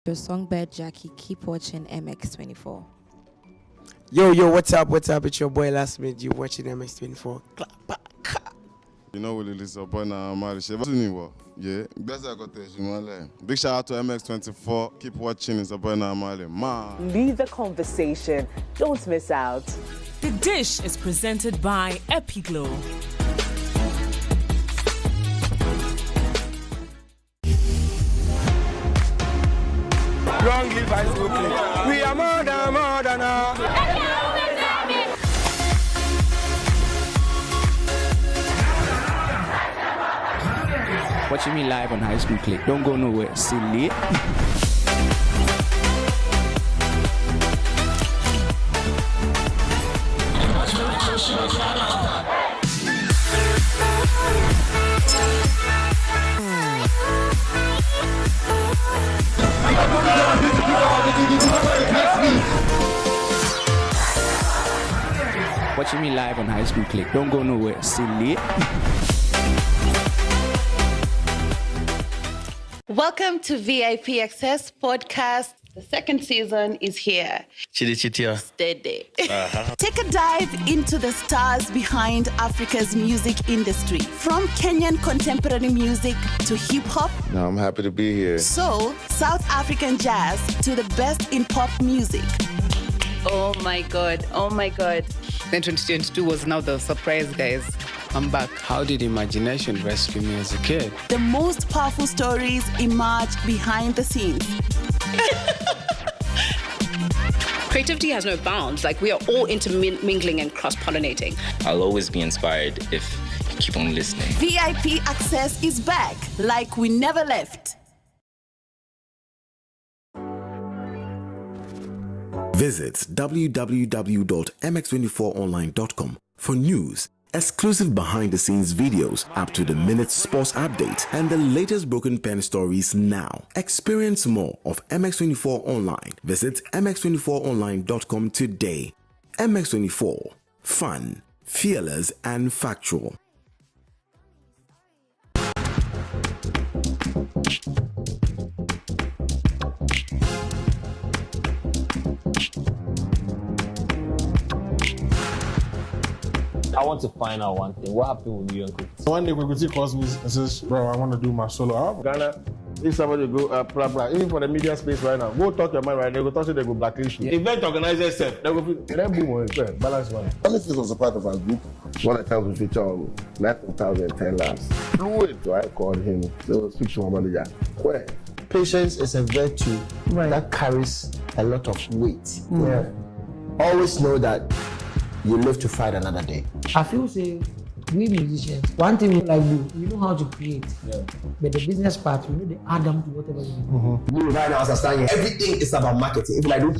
Your songbird Jackie, keep watching MX24. Yo, what's up? It's your boy Last Minute. You watching MX24. You know, Willie is up on yeah. Big shout out to MX24. Keep watching. It's up on man. Lead the conversation. Don't miss out. The dish is presented by Epiglow. Wrongly by Brooklyn. We are more than Watching me live on High School Click. Don't go nowhere. Silly. Watching me live on High School Click. Don't go nowhere. Silly. Welcome to VIP Access Podcast. The second season is here. Steady. Take a dive into the stars behind Africa's music industry. From Kenyan contemporary music to hip-hop. No, I'm happy to be here. Soul, South African jazz to the best in pop music. Oh my God. Then 2022 was now the surprise, guys. I'm back. How did imagination rescue me as a kid? The most powerful stories emerge behind the scenes. Creativity has no bounds. Like, we are all intermingling and cross-pollinating. I'll always be inspired if you keep on listening. VIP Access is back like we never left. Visit www.mx24online.com for news, exclusive behind-the-scenes videos, up-to-the-minute sports updates, and the latest broken pen stories now. Experience more of MX24 Online. Visit mx24online.com today. MX24. Fun, fearless, and factual. I want to find out one thing. What happened with you and Cookie? One day Cookie calls me and says, bro, I want to do my solo album. Ghana, if somebody go, blah, blah, even for the media space right now, go talk your mind right now, they go talk to you, they go blacklist you. Event organizers, they go, then boom, balance money. This was a part of our group. One of the times we feature on 9,010 laughs. Fluid, so I called him. So speak to my manager. Where? Patience is a virtue that carries a lot of weight. Yeah. Always know that you live to fight another day. I feel say we musicians, one thing we like do, we know how to create. Yeah. But the business part, we know the add them to whatever we do. You right now understand everything is about marketing. If I do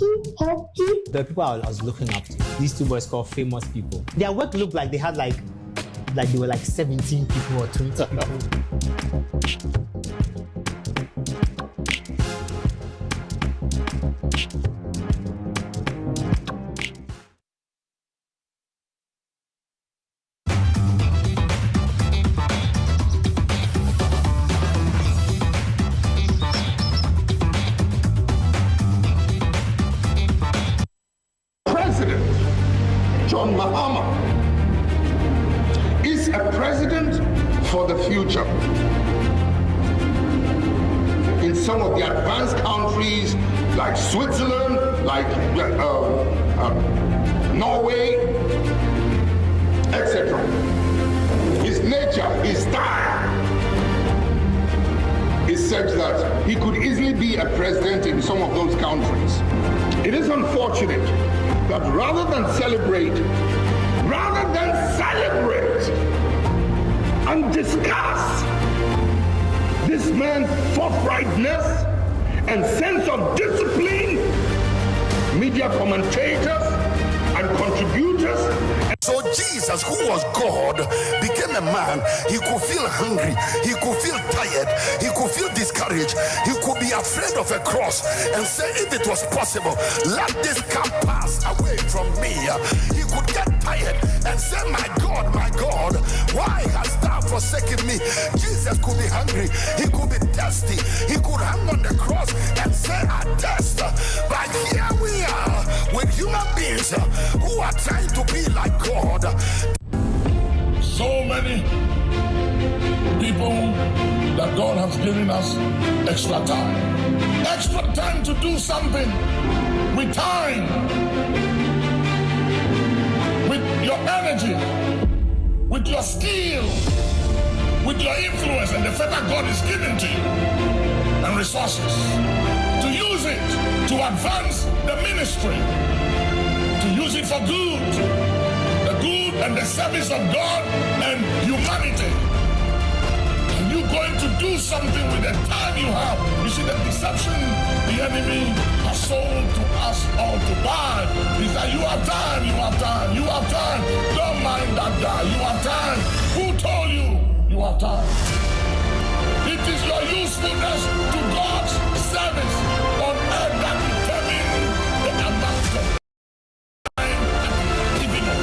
the people I was looking up to, these two boys called famous people. Their work looked like they had like they were like 17 people or 20 people. John Mahama is a president for the future. In some of the advanced countries like Switzerland, like Norway, etc. His nature, his style is such that he could easily be a president in some of those countries. It is unfortunate that rather than celebrate and discuss this man's forthrightness and sense of discipline, media commentators and contributors. So Jesus, who was God, became a man. He could feel hungry. He could feel tired. He could feel discouraged. He could be afraid of a cross and say, if it was possible, let this cup pass away from me. He could get tired and say, my God, why hast thou forsaken me? Jesus could be hungry. He could be thirsty. He could hang on the cross and say, I you are trying to be like God. So many people that God has given us extra time to do something with time, with your energy, with your skill, with your influence and the faith that God is giving to you and resources to use it to advance the ministry, to use it for good, the good and the service of God and humanity. And you're going to do something with the time you have. You see, the deception the enemy has sold to us all to buy is that you have time, you have time, you have time. Don't mind that guy, you have time. Who told you you have time? It is your usefulness to God's service on earth that determines the amount of time and giving it.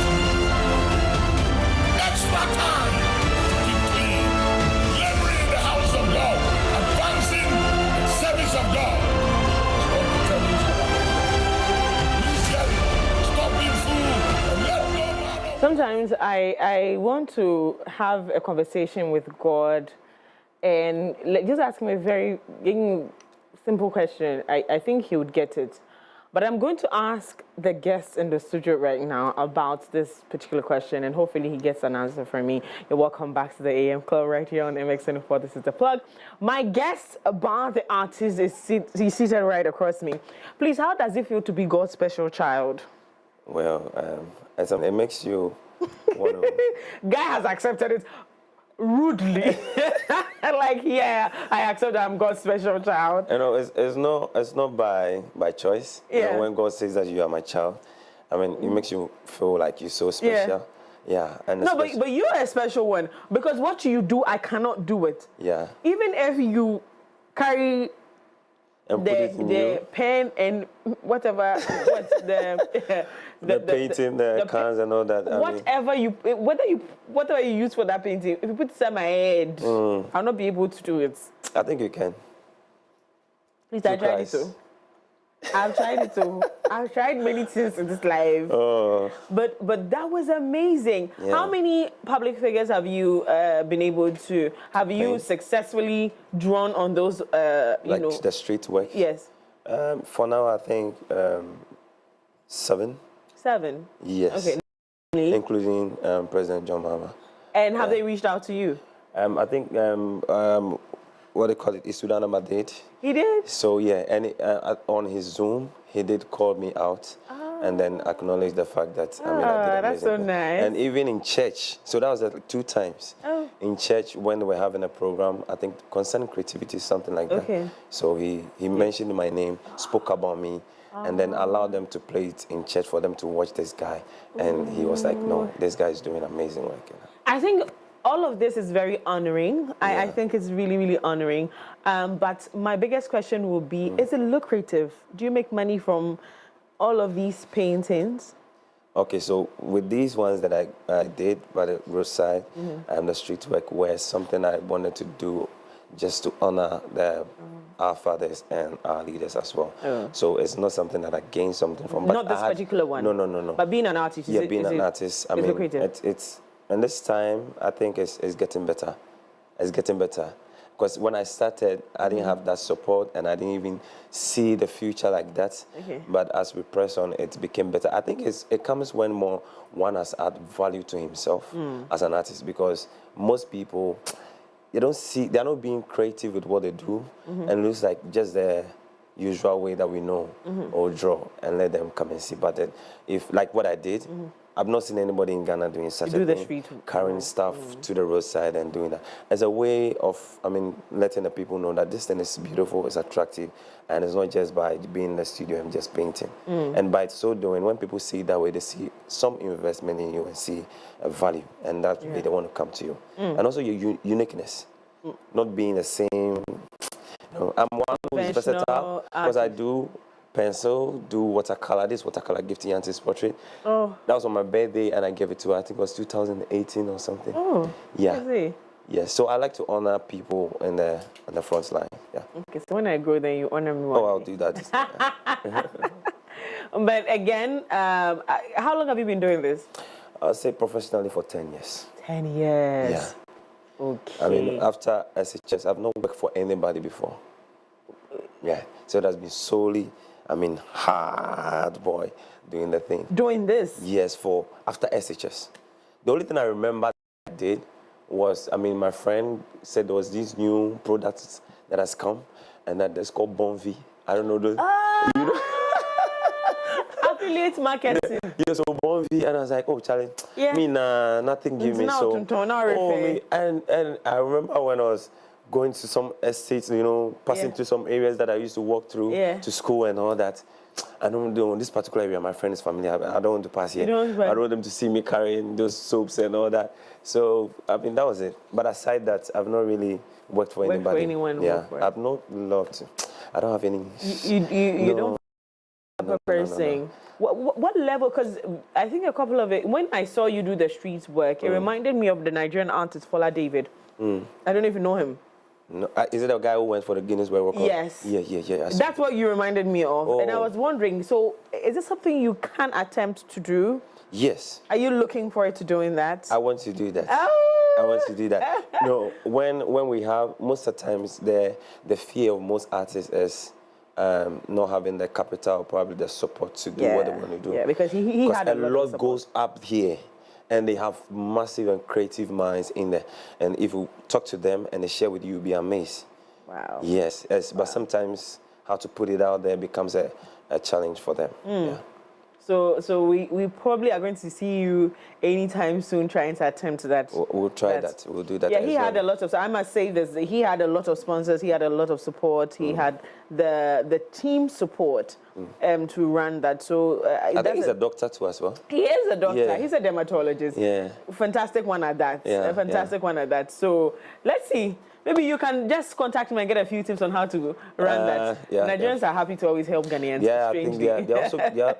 Extra time to keep clean, laboring in the house of God, advancing the service of God. What determines our life. Please get it. Stop being fooled and let no man. Sometimes I want to have a conversation with God and just ask him a very simple question. I think he would get it. But I'm going to ask the guests in the studio right now about this particular question, and hopefully he gets an answer from me. You're welcome back to the AM Club right here on MX24. This is The Plug. My guest, BaahTheArtist, is seated right across me. Please, how does it feel to be God's special child? Well, it makes you want to... Guy has accepted it rudely. Like, yeah, I accept that I'm God's special child. You know, it's not by choice. Yeah. You know, when God says that you are my child, I mean, it makes you feel like you're so special. Yeah. And no, but you're a special one, because what you do, I cannot do it. Yeah. Even if you carry and the pen and whatever, what's the painting, the cans and all that. Whatever you use for that painting, if you put it on my head, I'll not be able to do it. I think you can. Please, I tried it too. I've tried it too. I've tried many things in this life. Oh. But that was amazing. Yeah. How many public figures have you been able to? Have you successfully drawn on those? Like the street work. Yes. For now, I think 7. 7. Yes. Okay. Including President John Mahama. And have they reached out to you? I think what they call it, Isudana Madrid. He did? So yeah, and on his Zoom, he did call me out and then acknowledge the fact that I did amazing. That's so nice. And even in church, so that was like 2 times. Oh. In church, when they were having a program, I think concerning creativity, something like that. So he mentioned my name, spoke about me, and then allowed them to play it in church for them to watch this guy. And he was like, no, this guy is doing amazing work. I think all of this is very honoring. I think it's really, really honoring. But my biggest question will be, is it lucrative? Do you make money from all of these paintings? Okay, so with these ones that I did by the roadside and the street work were something I wanted to do just to honor our fathers and our leaders as well. So it's not something that I gained something from. But not this particular one? No. But being an artist, being an artist, I mean, lucrative? And this time, I think it's getting better. It's getting better. Because when I started, I didn't have that support and I didn't even see the future like that. But as we press on, it became better. I think it comes when one has added value to himself as an artist, because most people, they're not being creative with what they do, and it looks like just the usual way that we know or draw, and let them come and see. But then if, like what I did, I've not seen anybody in Ghana doing such a thing, carrying stuff to the roadside and doing that. As a way of, letting the people know that this thing is beautiful, it's attractive, and it's not just by being in the studio and just painting. And by so doing, when people see it that way, they see some investment in you and see a value, and that way they want to come to you. And also your uniqueness, not being the same. I'm one who is versatile because I do pencil, do watercolor. This watercolor gift to Yanti's portrait. That was on my birthday, and I gave it to her. I think it was 2018 or something. Yeah. So I like to honor people in the front line. Yeah. Okay. So when I go there, you honor me. Oh, I'll do that. But again, how long have you been doing this? I'll say professionally for 10 years. 10 years. Yeah. Okay. I mean, after SHS, I've not worked for anybody before. Yeah. So it has been solely, hard boy doing the thing. Doing this? Yes, after SHS. The only thing I remember I did was, my friend said there was this new product that has come, and that it's called Bonvi. I don't know those. You know? Affiliate marketing. Yeah, so Bonvi, and I was like, oh, Charlie, nothing give me so. And I remember when I was going to some estates, passing through some areas that I used to walk through to school and all that. I don't know, this particular area, my friend is familiar. I don't want to pass here. I don't want them to see me carrying those soaps and all that. So, that was it. But aside that, I've not really worked for anybody. For anyone. Yeah, I've not loved. I don't have any. You don't have a person. What level? Because I think a couple of it, when I saw you do the streets work, it reminded me of the Nigerian artist Fola David. I don't know if you know him. No, is it a guy who went for the Guinness World Record? Yes. Yeah. That's what you reminded me of. Oh. And I was wondering, so is this something you can attempt to do? Yes. Are you looking forward to doing that? I want to do that. Oh. I want to do that. No, when we have, most of the times, the fear of most artists is not having the capital, probably the support to do what they want to do. Yeah, because he had a lot goes up here. And they have massive and creative minds in there. And if you talk to them and they share with you, you'll be amazed. Wow. Yes. But sometimes how to put it out there becomes a challenge for them. Yeah. So we probably are going to see you anytime soon trying to attempt that. We'll try that. We'll do that. Yeah, he had a lot of, so I must say this, he had a lot of sponsors, he had a lot of support, he had the team support to run that. So I think he's a doctor too as well. He is a doctor. He's a dermatologist. Yeah. Fantastic one at that. Yeah, a fantastic one at that. So let's see. Maybe you can just contact me and get a few tips on how to run that. Nigerians are happy to always help Ghanaians. Yeah, I think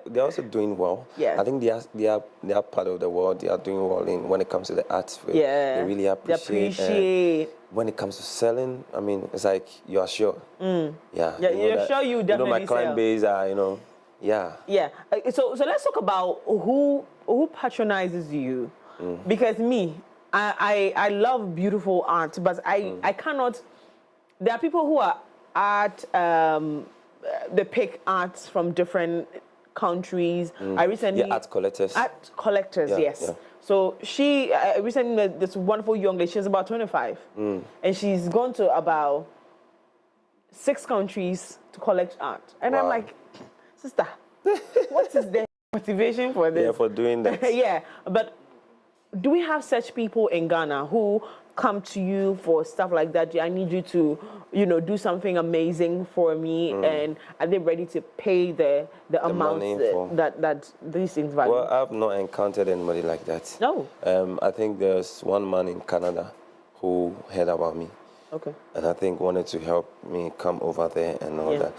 they're also doing well. Yeah. I think they are part of the world. They are doing well when it comes to the arts field. Yeah. They really appreciate. When it comes to selling, it's like you are sure. Yeah. You're sure you definitely my client base are, yeah. Yeah. So let's talk about who patronizes you, because I love beautiful art, but I cannot. There are people who are art. They pick arts from different countries. I recently art collectors. Art collectors, yes. Yeah. So she recently met this wonderful young lady. She's about 25, and she's gone to about 6 countries to collect art. And I'm like, sister, what is the motivation for this? Yeah, for doing that. Yeah, but do we have such people in Ghana who come to you for stuff like that? I need you to, do something amazing for me, and are they ready to pay the amount that these things value? Well, I've not encountered anybody like that. No. I think there's one man in Canada who heard about me. Okay. And I think wanted to help me come over there and all that.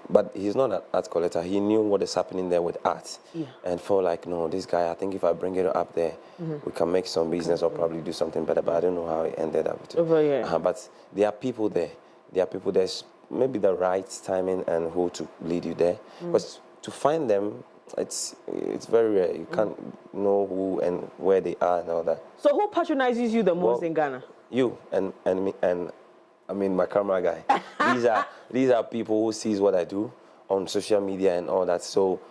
But he's not an art collector. He knew what is happening there with art. Yeah. And felt like, no, this guy, I think if I bring it up there, we can make some business or probably do something better. But I don't know how it ended up. Over here. But there are people there. There's maybe the right timing and who to lead you there. But to find them, it's very rare. You can't know who and where they are and all that. So who patronizes you the most in Ghana? You and me and my camera guy. These are people who sees what I do on social media and all that. So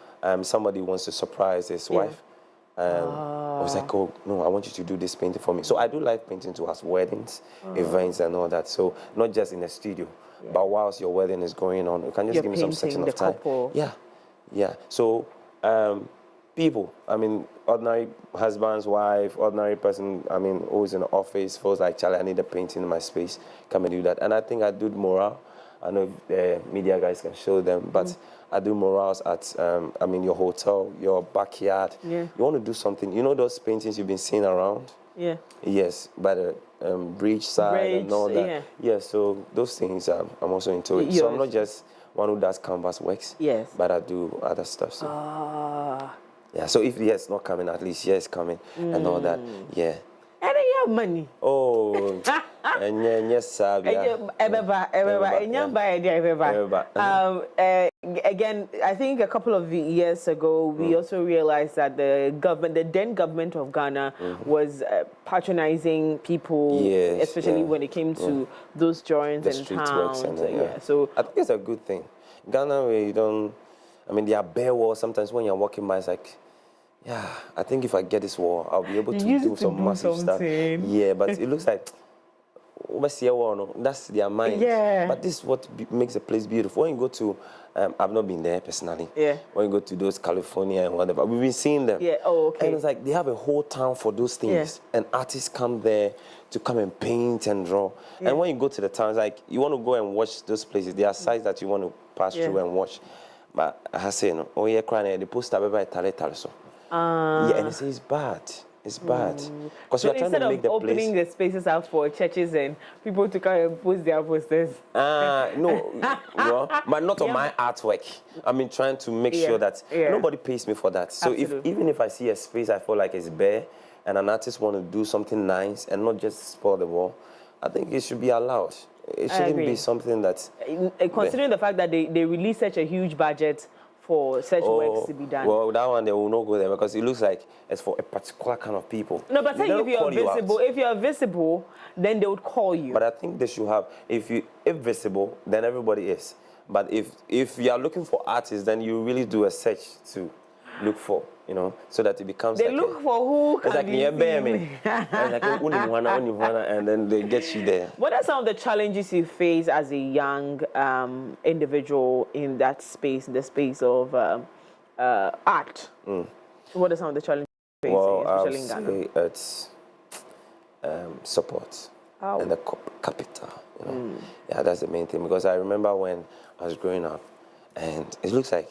somebody wants to surprise his wife. I was like, oh no, I want you to do this painting for me. So I do live painting to us, weddings, events and all that. So not just in the studio, but whilst your wedding is going on, you can just give me some section of time. Couple. Yeah. So people, ordinary husband's wife, ordinary person, who's in the office, feels like, Charlie, I need a painting in my space. Come and do that. And I think I do morale. I know if the media guys can show them, but I do morals at, your hotel, your backyard. Yeah. You want to do something. You know those paintings you've been seeing around? Yeah. Yes, by the bridge side and all that. Yeah, so those things, I'm also into it. So I'm not just one who does canvas works. Yes. But I do other stuff. So. Yeah, so if yes not coming, at least yes coming and all that. Yeah. And you have money. Oh, and yes, again, I think a couple of years ago, we also realized that the then government of Ghana was patronizing people, especially when it came to those joints and towns. So I think it's a good thing. Ghana, where you don't, I mean, there are bare walls. Sometimes when you're walking by, it's like, yeah, I think if I get this wall, I'll be able to do some massive stuff. Yeah, but it looks like, that's their mind. Yeah. But this is what makes a place beautiful. When you go to, I've not been there personally. Yeah. When you go to those California and whatever, we've been seeing them. Yeah. Oh, okay. And it's like they have a whole town for those things, and artists come there to come and paint and draw. Yeah. And when you go to the towns, like you want to go and watch those places. There are sites that you want to pass through and watch. But I say no. Oh yeah, crying. The poster by so. Yeah, and it's bad. It's bad. Because So we're trying to make the place. opening the spaces out for churches and people to come and post their posters. No, but not on my artwork. I mean, trying to make sure that nobody pays me for that. So even if I see a space I feel like it's bare and an artist want to do something nice and not just spoil the wall, I think it should be allowed. It shouldn't be something that... Considering the fact that they release such a huge budget for such works to be done. Well, that one they will not go there because it looks like it's for a particular kind of people. No, but I think if you're visible, then they would call you. But I think they should have, if visible, then everybody is. But if you are looking for artists, then you really do a search to look for, so that it becomes they look for who can be me. And then they get you there. What are some of the challenges you face as a young individual in that space, in the space of art? What are some of the challenges you face, especially in Ghana? It's support and the capital. Yeah, that's the main thing. Because I remember when I was growing up, and it looks like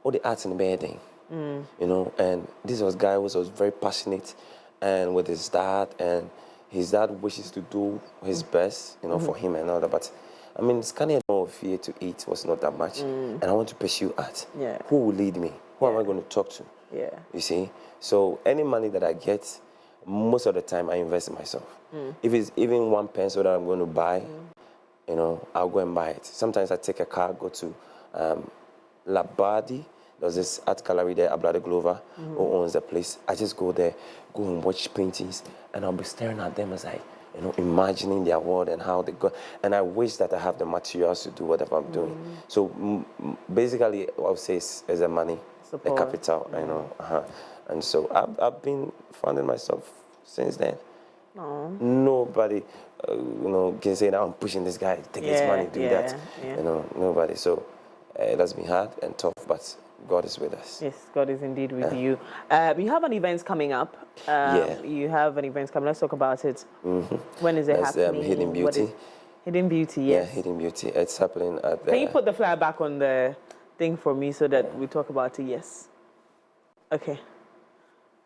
all the arts in the building. And this was a guy who was very passionate and with his dad, and his dad wishes to do his best, for him and all that. But I mean, it's kind of fear to eat was not that much, and I want to pursue art. Yeah. Who will lead me? Who am I going to talk to? Yeah. You see? So any money that I get, most of the time I invest in myself. If it's even one pencil that I'm going to buy, I'll go and buy it. Sometimes I take a car, go to Labadi. There's this art gallery there, Ablade Glover, who owns the place. I just go there, go and watch paintings, and I'll be staring at them as I, imagining their world and how they go. And I wish that I have the materials to do whatever I'm doing. So basically, what I would say is the money, the capital, And so I've been funding myself since then. Nobody, can say now I'm pushing this guy, take his money, do that. Nobody. So that's been hard and tough, but God is with us. Yes, God is indeed with you. You have an event coming up. You have an event coming. Let's talk about it. When is it happening? Hidden Beauty. Hidden Beauty, yes. Yeah, Hidden Beauty. It's happening at the... Can you put the flyer back on the thing for me so that we talk about it? Yes. Okay.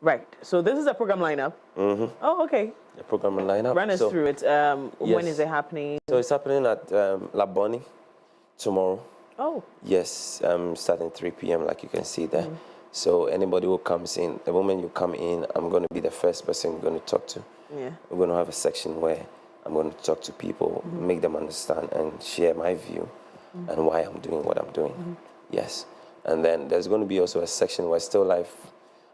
Right. So this is a program lineup. Oh, okay. A program lineup. Run us through it. When is it happening? So it's happening at Laboni tomorrow. Oh. Yes, starting 3 p.m. like you can see there. So anybody who comes in, the moment you come in, I'm going to be the first person you're going to talk to. Yeah. We're going to have a section where I'm going to talk to people, make them understand and share my view and why I'm doing what I'm doing. Yes. And then there's going to be also a section where still life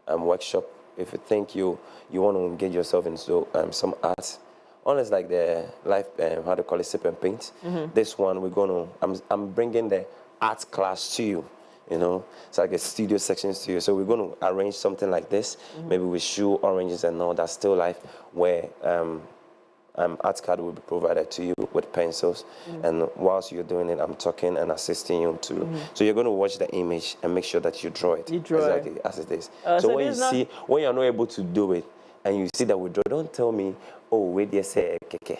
workshop. If you think you want to engage yourself into some art, honest like the life, how do you call it, sip and paint. This one we're going to, I'm bringing the art class to you. It's like a studio sections to you. So we're going to arrange something like this, maybe with shoe, oranges and all that, still life, where art card will be provided to you with pencils. And whilst you're doing it, I'm talking and assisting you to. So you're going to watch the image and make sure that you draw it exactly as it is. So when you see, when you're not able to do it, and you see that we draw, don't tell me, oh, wait, you say, keke.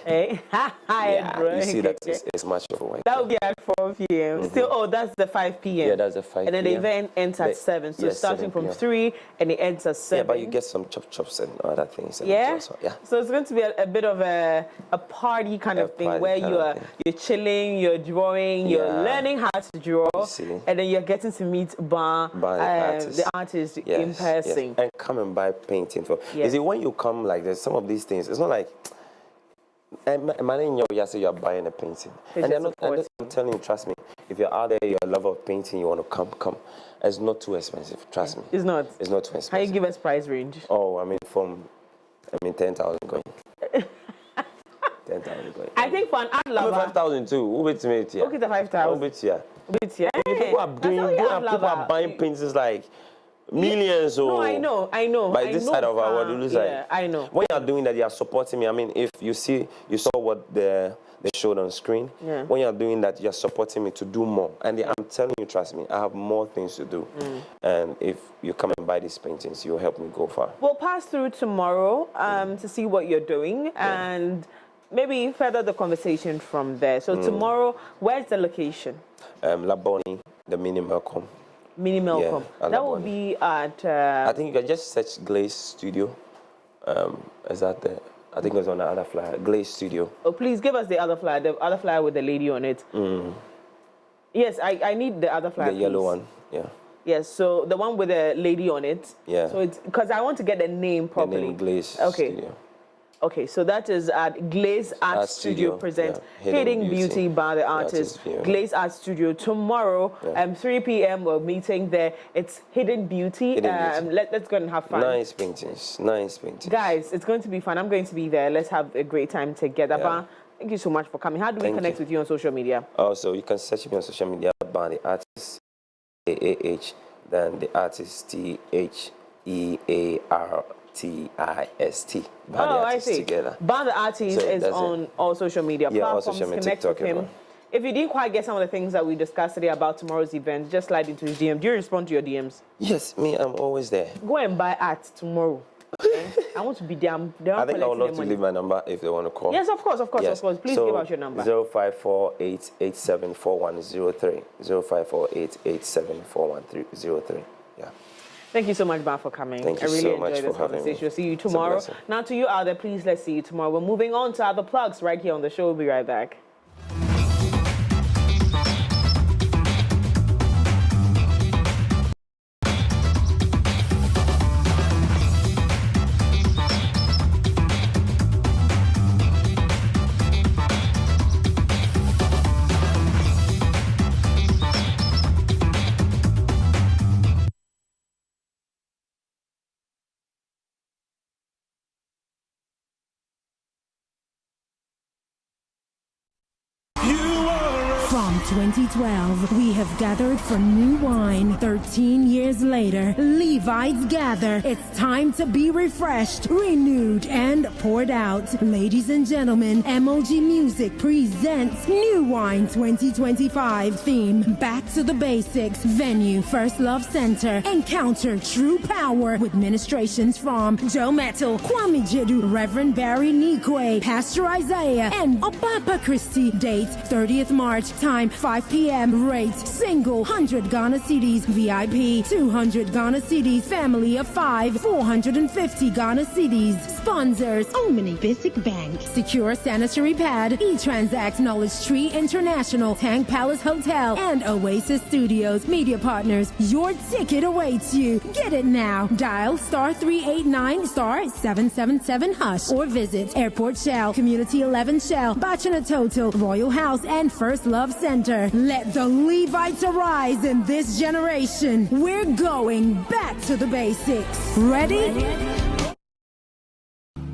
You see that it's much of a work. That will be at 4 p.m. Still, that's the 5 p.m. Yeah, that's the 5 And then the event ends at 7. So starting from 3 and it ends at 7. Yeah, but you get some chops and other things. Yeah? Also. Yeah. So it's going to be a bit of a party kind of thing where you're chilling, you're drawing, you're learning how to draw, and then you're getting to meet the artist in person. Yes. And come and buy painting. You see, when you come like this, some of these things, it's not like Man, you say you're buying a painting. And I'm telling you, trust me, if you're out there, you're a lover of painting, you want to come. It's not too expensive, trust me. It's not? It's not too expensive. How you give us price range? Oh, 10,000 going. 10,000 going. I think for an art lover. 5,000 too. Who beats me? Okay, the 5,000. People are buying paintings like millions or. No, I know. By this side of our world, it looks like. I know. When you're doing that, you're supporting me. I mean, if you saw what they showed on screen. Yeah. When you're doing that, you're supporting me to do more. And I'm telling you, trust me, I have more things to do. And if you come and buy these paintings, you'll help me go far. We'll pass through tomorrow to see what you're doing and maybe further the conversation from there. So tomorrow, where's the location? Laboni, the Mini Melcom. Mini Melcom. Yeah, that will be at... I think you can just search Glaze Studio. Is that there? I think it was on the other flyer, Glaze Studio. Oh, please give us the other flyer with the lady on it. Yes, I need the other flyer. The yellow one, yeah. Yes, so the one with the lady on it. Yeah. So it's because I want to get the name properly. The name Glaze Studio. Okay, so that is at Glaze Art Studio presents Hidden Beauty by the artist. Glaze Art Studio tomorrow, 3 p.m. We're meeting there. It's Hidden Beauty. Let's go and have fun. Nice paintings. Guys, it's going to be fun. I'm going to be there. Let's have a great time together. Yeah. Thank you so much for coming. How do we connect with you on social media? Also, you can search me on social media, BaahTheArtist, AAH, then the artist THEARTIST. I see. Together. BaahTheArtist is on all social media platforms. All social media, connect TikTok, with him. If you didn't quite get some of the things that we discussed today about tomorrow's event, just slide into his DM. Do you respond to your DMs? Yes, I'm always there. Go and buy art tomorrow. I want to be there. I think I would love to leave my number if they want to call. Yes, of course. Please give out your number. 0548874103. 0548874103. Yeah. Thank you so much, Baah, for coming. Thank you so much for having me. We'll see you tomorrow. Now, to you out there, please, let's see you tomorrow. We're moving on to other plugs right here on the show. We'll be right back. From 2012, we have gathered for new wine. 13 years later, Levites gather. It's time to be refreshed, renewed, and poured out. Ladies and gentlemen, MOG Music presents New Wine 2025. Theme, Back to the Basics. Venue, First Love Center. Encounter true power with ministrations from Joe Metal, Kwame Jedu, Reverend Barry Nikwe, Pastor Isaiah, and Obapa Christie. Date, 30th March. Time 5 p.m. Rates single 100 Ghana cedis, VIP 200 Ghana cedis, family of 5 450 Ghana cedis. Sponsors Omni Basic Bank, Secure Sanitary Pad, eTransact, Knowledge Tree International, Tank Palace Hotel, and Oasis Studios. Media partners, your ticket awaits you. Get it now. Dial *389 *777 # or visit Airport Shell, Community 11 Shell, Bachana Total, Royal House, and First Love Center. Let the Levites arise in this generation. We're going back to the basics. Ready?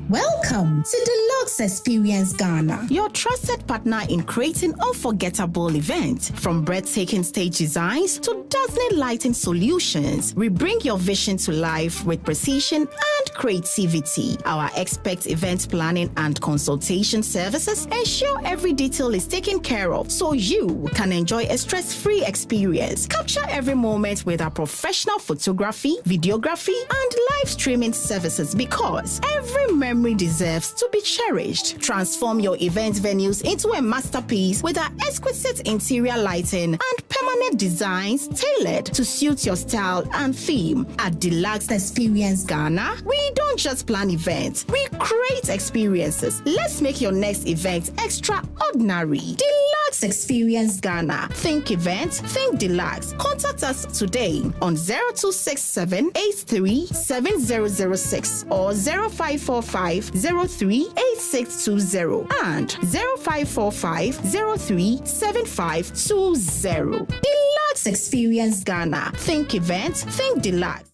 Welcome to Deluxe Experience Ghana, your trusted partner in creating unforgettable events. From breathtaking stage designs to dazzling lighting solutions, we bring your vision to life with precision and creativity. Our expert event planning and consultation services ensure every detail is taken care of so you can enjoy a stress-free experience. Capture every moment with our professional photography, videography, and live streaming services because every memory deserves to be cherished. Transform your event venues into a masterpiece with our exquisite interior lighting and permanent designs tailored to suit your style and theme. At Deluxe Experience Ghana, we don't just plan events, we create experiences. Let's make your next event extraordinary. Deluxe Deluxe Experience Ghana. Think events, think deluxe. Contact us today on 0267 83 7006 or 0545 03 8620 and 0545 03 7520. Deluxe Experience Ghana. Think events, think deluxe.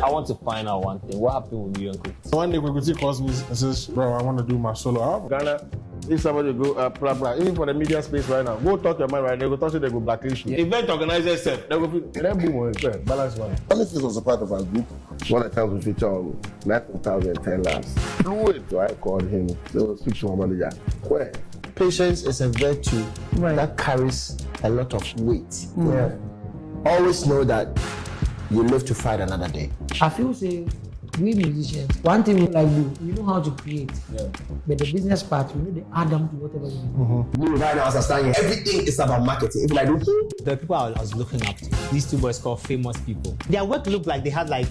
I want to find out one thing. What happened with you and Cookie? One day Cookie calls me and says, bro, I want to do my solo album. Ghana, if somebody go blah blah, even for the media space right now, go talk your mind right now, they go talk to they go blacklist you. Event organizers self, they go then boom, balance one. Honestly, was a part of our group. One of the times we featured on 9,010 laughs. Through it, so I called him. So speak to my manager. Where? Patience is a virtue that carries a lot of weight. Yeah. Always know that you live to fight another day. I feel say we musicians, one thing we like do, we know how to create. But the business part, we know the add them to whatever we do. Me right now, understanding everything is about marketing. If I do, the people I was looking up to, these two boys called famous people. Their work looked like they had like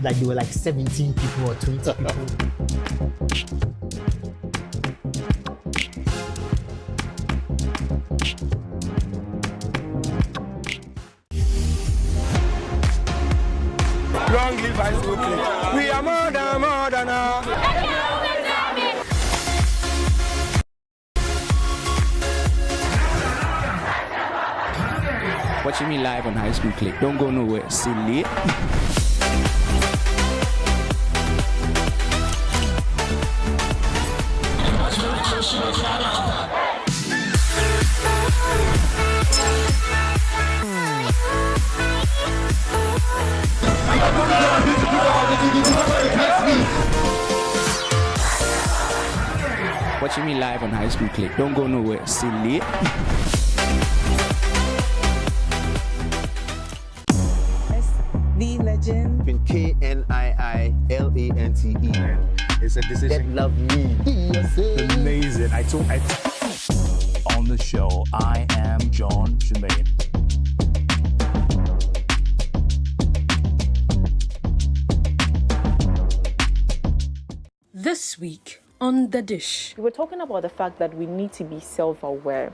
they were like 17 people or 20 people. Long live high school clique. We are more than Watching me live on High School Click. Don't go nowhere. Silly. Watching me live on High School Click. Don't go nowhere. Silly. The legend. KNIILANTE. It's a decision. That love me. Amazing. On the show, I am John Shemaine. This week on The Dish. We were talking about the fact that we need to be self-aware.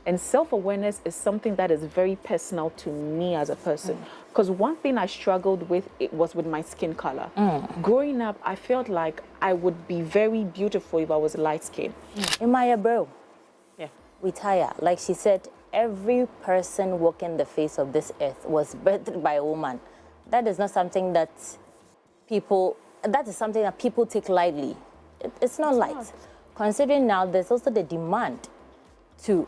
And self-awareness is something that is very personal to me as a person. Because one thing I struggled with, it was with my skin color. Growing up, I felt like I would be very beautiful if I was light-skinned. In my bro, yeah, we tire. Like she said, every person walking the face of this earth was birthed by a woman. That is not something that people take lightly. It's not light. Considering now there's also the demand to,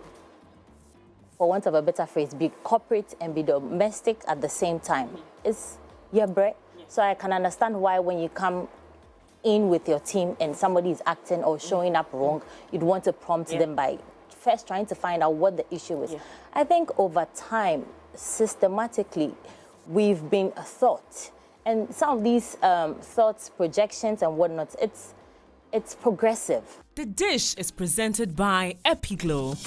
for want of a better phrase, be corporate and be domestic at the same time. It's your bread. So I can understand why when you come in with your team and somebody is acting or showing up wrong, you'd want to prompt them by first trying to find out what the issue is. I think over time, systematically, we've been taught. And some of these thoughts, projections and whatnot, it's progressive. The Dish is presented by Epiglow.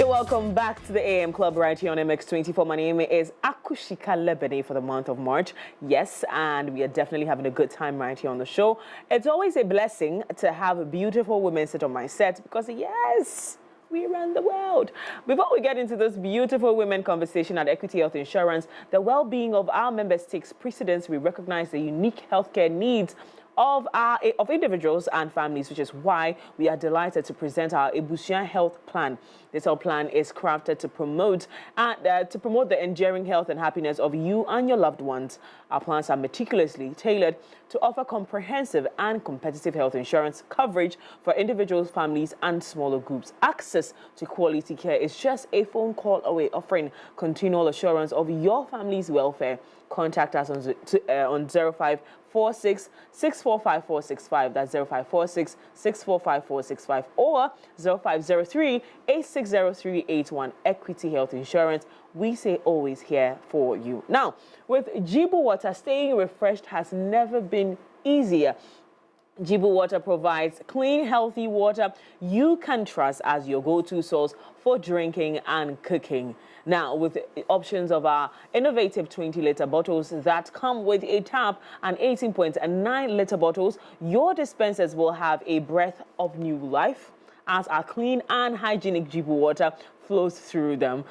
Welcome back to the AM Club right here on MX24. My name is Akushika Lebede for the month of March. Yes, and we are definitely having a good time right here on the show. It's always a blessing to have beautiful women sit on my set because, yes, we run the world. Before we get into this beautiful women conversation at Equity Health Insurance, the well-being of our members takes precedence. We recognize the unique healthcare needs of individuals and families, which is why we are delighted to present our Ebusia Health Plan. This health plan is crafted to promote the enduring health and happiness of you and your loved ones. Our plans are meticulously tailored to offer comprehensive and competitive health insurance coverage for individuals, families, and smaller groups. Access to quality care is just a phone call away, offering continual assurance of your family's welfare. Contact us on 0546 645465. That's 0546 645465 or 0503 860381. Equity Health Insurance. We say always here for you. Now, with Jibu Water, staying refreshed has never been easier. Jibu Water provides clean, healthy water you can trust as your go-to source for drinking and cooking. Now, with options of our innovative 20-liter bottles that come with a tap and 18.9-liter bottles, your dispensers will have a breath of new life as our clean and hygienic Jibu Water flows through them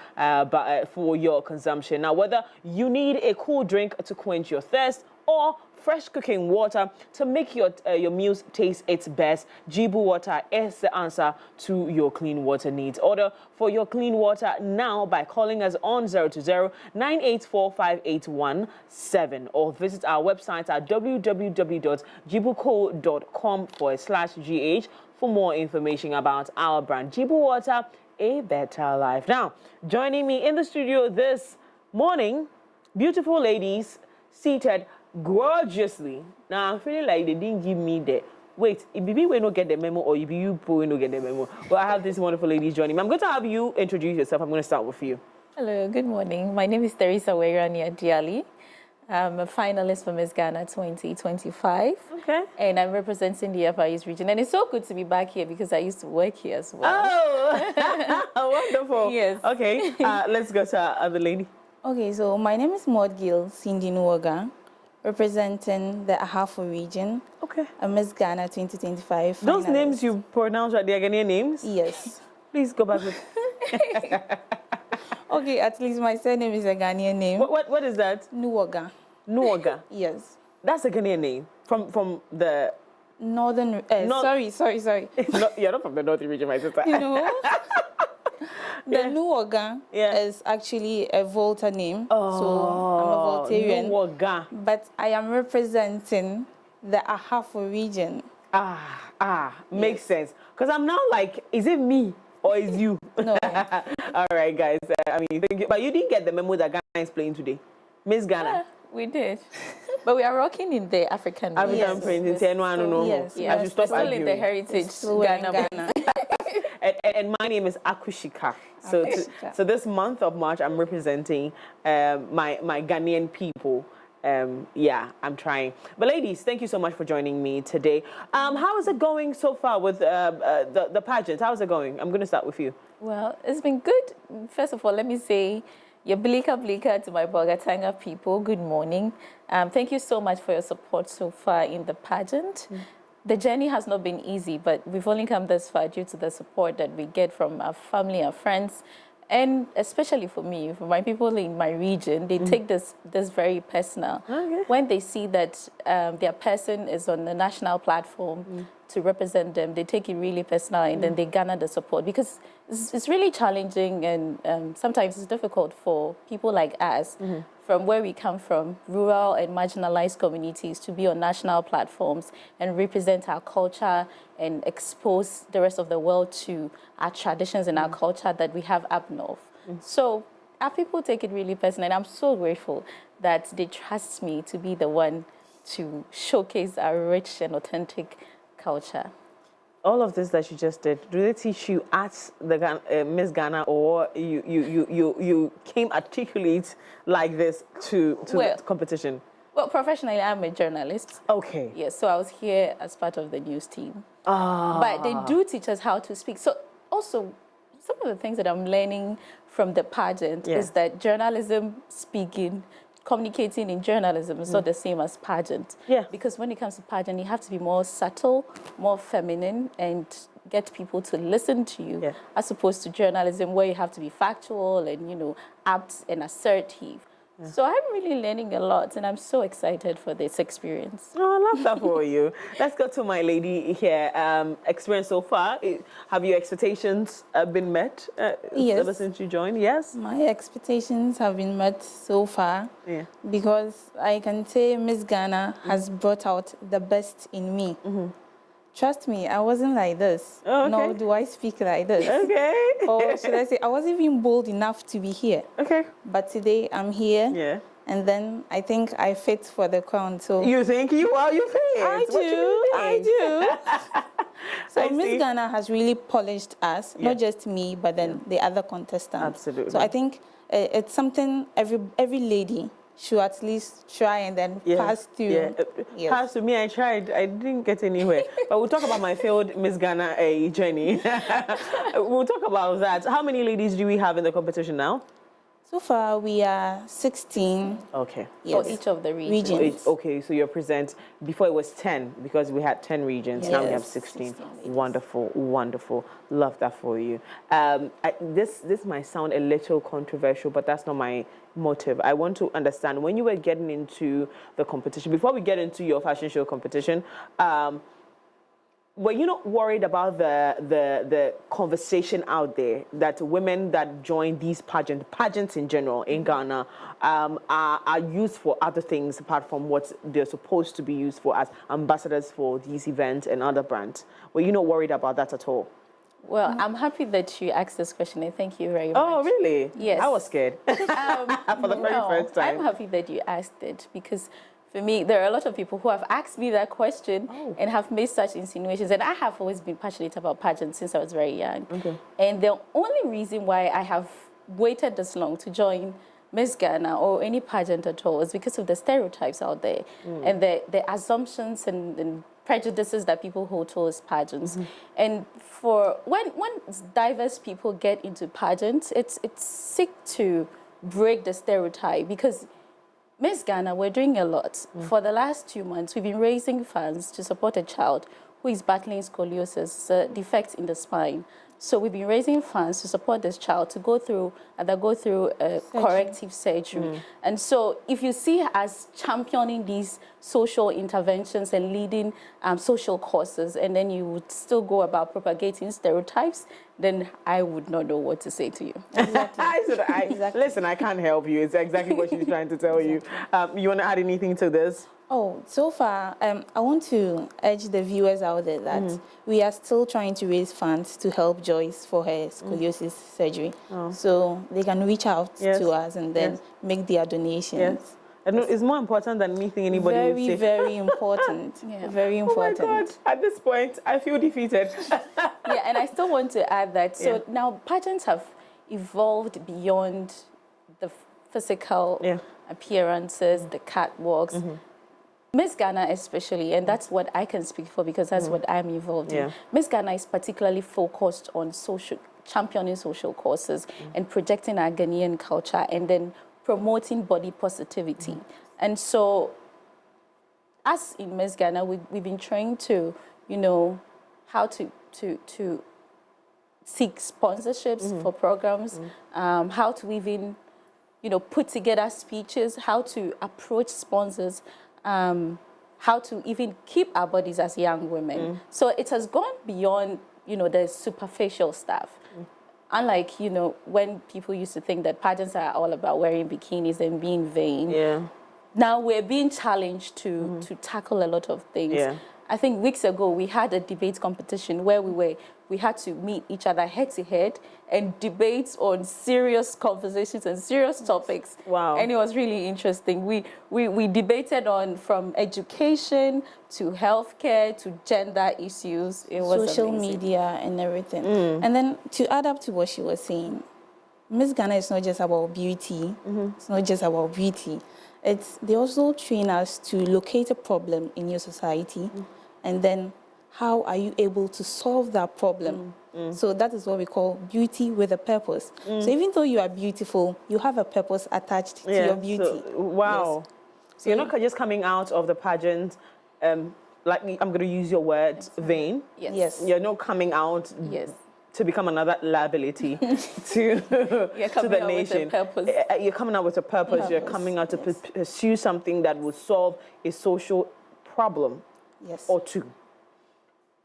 for your consumption. Now, whether you need a cool drink to quench your thirst or fresh cooking water to make your meals taste its best, Jibu Water is the answer to your clean water needs. Order for your clean water now by calling us on 020-9845817 or visit our website at www.jibuco.com/gh for more information about our brand. Jibu Water, a better life. Now, joining me in the studio this morning, beautiful ladies seated gorgeously. Now, I'm feeling like they didn't give me the... Wait, if we will not get the memo or if you will not get the memo. Well, I have these wonderful ladies joining me. I'm going to have you introduce yourself. I'm going to start with you. Hello, good morning. My name is Teresa Werania Diali. I'm a finalist for Miss Ghana 2025. Okay. And I'm representing the Upper East region. And it's so good to be back here because I used to work here as well. Oh, wonderful. Yes. Okay, let's go to our other lady. Okay, so my name is Maud Gill Cindy Nuoga, representing the Ahafo region. Okay. Miss Ghana 2025. Those finalist. names you pronounce right, they are Ghanaian names? Yes. Please go back with... Okay, at least my surname is a Ghanaian name. What is that? Nuoga. Nuoga? Yes. That's a Ghanaian name from the... Northern... Sorry. No, you're not from the northern region, my sister. You know? The Nuoga is actually a Volta name. So I'm a Voltarian. Nuoga. But I am representing the Ahafo region. Makes sense. Because I'm now like, is it me or is you? No. All right, guys. Thank you. But you didn't get the memo that Ghana is playing today. Miss Ghana. We did. But we are rocking in the African printing. Yes. I should stop still in the heritage Ghana. And my name is Akushika. So this month of March, I'm representing my Ghanaian people. I'm trying. But ladies, thank you so much for joining me today. How is it going so far with the pageant? How is it going? I'm going to start with you. Well, it's been good. First of all, let me say, your blika to my Bogatanga people, good morning. Thank you so much for your support so far in the pageant. The journey has not been easy, but we've only come this far due to the support that we get from our family and friends. And especially for me, for my people in my region, they take this very personal. Okay. When they see that their person is on the national platform to represent them, they take it really personal and then they garner the support because it's really challenging and sometimes it's difficult for people like us from where we come from, rural and marginalized communities, to be on national platforms and represent our culture and expose the rest of the world to our traditions and our culture that we have up north. So our people take it really personal, and I'm so grateful that they trust me to be the one to showcase our rich and authentic culture. All of this that you just did, do they teach you at the Miss Ghana, or you came articulate like this to the competition? Well, professionally, I'm a journalist. Okay. Yes, so I was here as part of the news team. But they do teach us how to speak. So also, some of the things that I'm learning from the pageant is that journalism speaking, communicating in journalism is not the same as pageant. Because when it comes to pageant, you have to be more subtle, more feminine, and get people to listen to you, as opposed to journalism where you have to be factual and, apt and assertive. So I'm really learning a lot, and I'm so excited for this experience. Oh, I love that for you. Let's go to my lady here. Experience so far. Have your expectations been met Yes. ever since you joined? Yes? My expectations have been met so far. Yeah. Because I can say Miss Ghana has brought out the best in me. Trust me, I wasn't like this. Oh, okay. Nor do I speak like this. Okay. Or should I say, I wasn't even bold enough to be here. Okay. But today I'm here. Yeah. And then I think I fit for the crown. So you think you are? You fit? I do. So Miss Ghana has really polished us, not just me, but then the other contestants. Absolutely. So I think it's something every lady should at least try and then pass through. Yeah. Yes. Pass to me, I tried. I didn't get anywhere. But we'll talk about my failed Miss Ghana journey. We'll talk about that. How many ladies do we have in the competition now? So far, we are 16. Okay. Yes. For each of the regions. Okay, so you're present. Before it was 10 because we had 10 regions. Yes. Now we have 16. Wonderful, wonderful. Love that for you. This might sound a little controversial, but that's not my motive. I want to understand when you were getting into the competition, before we get into your fashion show competition, were you not worried about the conversation out there that women that join these pageants in general in Ghana are used for other things apart from what they're supposed to be used for as ambassadors for these events and other brands? Were you not worried about that at all? Well, I'm happy that you asked this question, and thank you very much. Oh, really? Yes. I was scared for the very first time. I'm happy that you asked it because for me, there are a lot of people who have asked me that question and have made such insinuations. And I have always been passionate about pageants since I was very young. Okay. And the only reason why I have waited this long to join Miss Ghana or any pageant at all is because of the stereotypes out there and the assumptions and prejudices that people hold towards pageants. And for when diverse people get into pageants, it's sick to break the stereotype because Miss Ghana, we're doing a lot. For the last 2 months, we've been raising funds to support a child who is battling scoliosis, a defect in the spine. So we've been raising funds to support this child to go through a corrective surgery. And so if you see us championing these social interventions and leading social causes, and then you would still go about propagating stereotypes, then I would not know what to say to you. Exactly. Listen, I can't help you. It's exactly what she's trying to tell you. You want to add anything to this? Oh, so far, I want to urge the viewers out there that we are still trying to raise funds to help Joyce for her scoliosis surgery. So they can reach out to us and then make their donations. Yes. And it's more important than anything anybody would say. Very important. Very important. Oh my God, at this point, I feel defeated. Yeah, and I still want to add that, so now pageants have evolved beyond the physical appearances, the catwalks. Miss Ghana especially, and that's what I can speak for because that's what I'm involved in. Miss Ghana is particularly focused on championing social causes and projecting our Ghanaian culture and then promoting body positivity. And so us in Miss Ghana, we've been trying to, how to seek sponsorships for programs, how to even, put together speeches, how to approach sponsors, how to even keep our bodies as young women. So it has gone beyond, the superficial stuff. Unlike, when people used to think that pageants are all about wearing bikinis and being vain. Now we're being challenged to tackle a lot of things. I think weeks ago we had a debate competition where we had to meet each other head to head and debate on serious conversations and serious topics. Wow. And it was really interesting. We debated on from education to healthcare to gender issues. It was social amazing. media and everything. And then to add up to what she was saying, Miss Ghana is not just about beauty. It's not just about beauty. They also train us to locate a problem in your society and then how are you able to solve that problem? So that is what we call beauty with a purpose. So even though you are beautiful, you have a purpose attached to your beauty. So, wow. Yes. So you're not just coming out of the pageant, like I'm going to use your word, vain. Yes. You're not coming out to become another liability to the nation. You're coming out with a purpose. You're coming out to pursue something that will solve a social problem or two.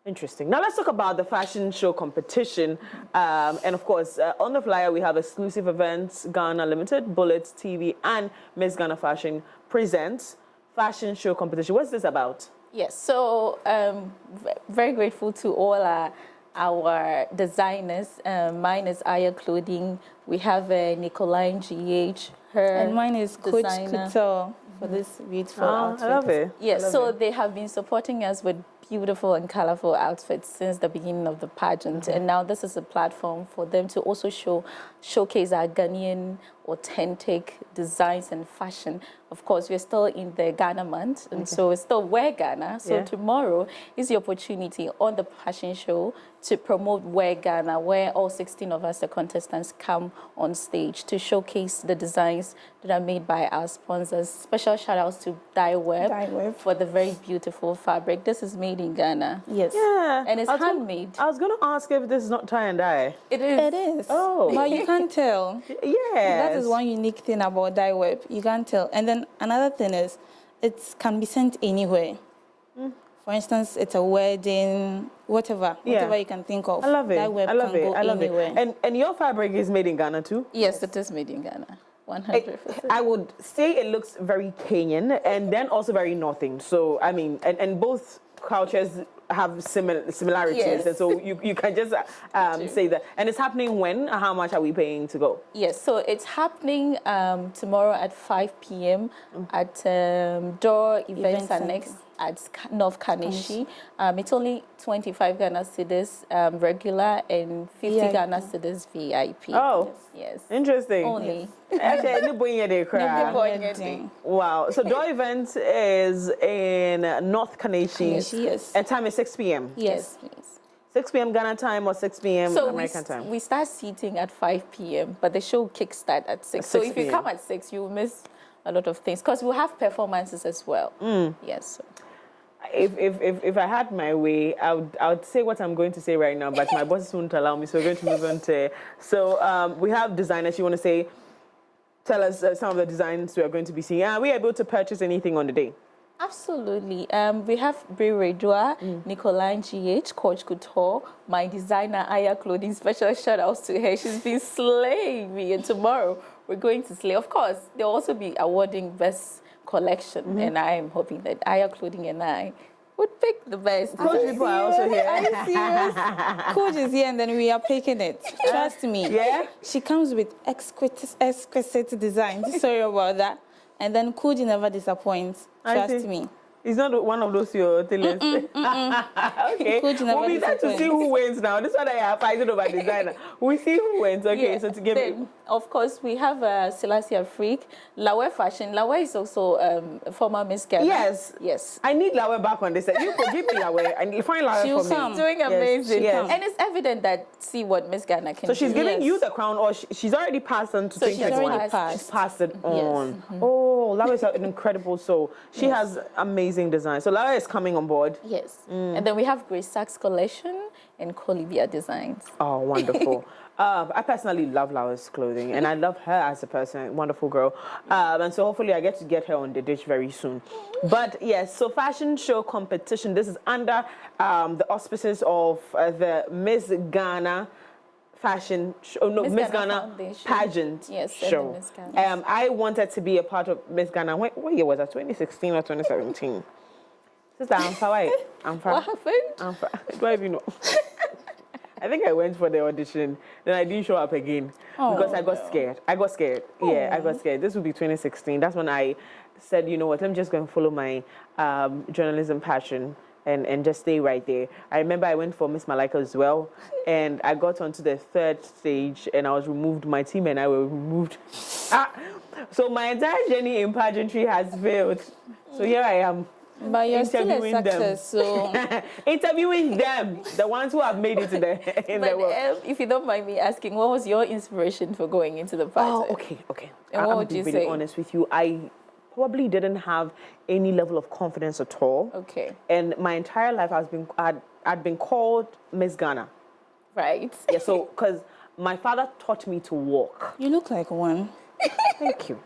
Interesting. Now let's talk about the fashion show competition. And of course, on the flyer, we have exclusive events, Ghana Limited, Bullets TV, and Miss Ghana Fashion presents fashion show competition. What's this about? Yes, so very grateful to all our designers. Mine is Aya Clothing. We have Nicoline GH, her and mine is Coach designer. Couture for this beautiful outfit. I love it. Yes, so they have been supporting us with beautiful and colorful outfits since the beginning of the pageant. And now this is a platform for them to also showcase our Ghanaian authentic designs and fashion. Of course, we're still in the Ghana month, and so it's still Wear Ghana. So tomorrow is the opportunity on the fashion show to promote Wear Ghana, where all 16 of us, the contestants, come on stage to showcase the designs that are made by our sponsors. Special shout outs to Dye Web for the very beautiful fabric. This is made in Ghana. Yes. Yeah. And it's handmade. I was going to ask if this is not tie and dye. It is. It is. Oh. But you can't tell. Yes. That is one unique thing about Dye Web. You can't tell. And then another thing is, it can be sent anywhere. For instance, it's a wedding, whatever you can think of. I love it. Dye Web I love can it. go I love anywhere. it. And your fabric is made in Ghana too? Yes, it is made in Ghana. 100%. I would say it looks very Kenyan and then also very northern. So, I mean, and both cultures have similarities. Yes. And so you can just say that. And it's happening when? How much are we paying to go? Yes, so it's happening tomorrow at 5 p.m. at Door Events Annex at North Kanishi. It's only 25 Ghana cedis regular and 50 Ghana cedis VIP. Oh, yes. Interesting. Only. Wow. So Door Events is in North Kanishi. Yes. And time is 6 p.m. Yes, please. 6 p.m. Ghana time or 6 p.m. American time? We start seating at 5 p.m., but the show kickstart at 6. So if you come at 6, you will miss a lot of things because we'll have performances as well. Yes. So. If I had my way, I would say what I'm going to say right now, but my bosses won't allow me, so we're going to move on to. So we have designers. You want to say, tell us some of the designs we are going to be seeing. Are we able to purchase anything on the day? Absolutely. We have Bri Redua, Nicoline GH, Coach Couture, my designer Aya Clothing. Special shout outs to her. She's been slaying me, and tomorrow we're going to slay. Of course, they'll also be awarding best collection, and I am hoping that Aya Clothing and I would pick the best. Coach people are also here. Are you serious? Coach is here and then we are picking it. Trust me. Yeah? She comes with exquisite designs. Sorry about that. And then Coach never disappoints. Trust me. It's not one of those your tailors. Okay. We'll be there to see who wins now. This one I have fighting over designer. We see who wins. Okay, so to give then, of course, we have Selassie Afrique, Lawe Fashion. Lawe is also a former Miss Ghana. Yes. Yes. I need Lawe back on this. You could give me Lawe and find Lawe She'll for me. come. Doing amazing. Yes. And it's evident that see what Miss Ghana can do. So she's giving you the crown, or she's already passed on to so she's already She's passed it on. Oh, Lawe is an incredible soul. She has amazing design. So Lawe is coming on board. Yes. And then we have Grace Sachs Collection and Colibia Designs. Oh, wonderful. I personally love Lawe's clothing, and I love her as a person. Wonderful girl. And so hopefully I get her on the dish very soon. But yes, so fashion show competition. This is under the auspices of the Miss Ghana fashion show, Miss Ghana pageant show. I wanted to be a part of Miss Ghana. What year was that? 2016 or 2017? Sister, I'm far. What happened? Do I even know? I think I went for the audition, then I didn't show up again because I got scared. I got scared. Yeah, I got scared. This would be 2016. That's when I said, you know what, let me just go and follow my journalism passion and just stay right there. I remember I went for Miss Malika as well, and I got onto the third stage and I was removed. My team and I were removed. So my entire journey in pageantry has failed. So here I am. But you're still a success, so... interviewing them, the ones who have made it in the world. If you don't mind me asking, what was your inspiration for going into the pageant? Oh, okay. And what would you be say? really honest with you. I probably didn't have any level of confidence at all. Okay. And my entire life I'd been called Miss Ghana. Right. Yeah, so, because my father taught me to walk. You look like one. Thank you.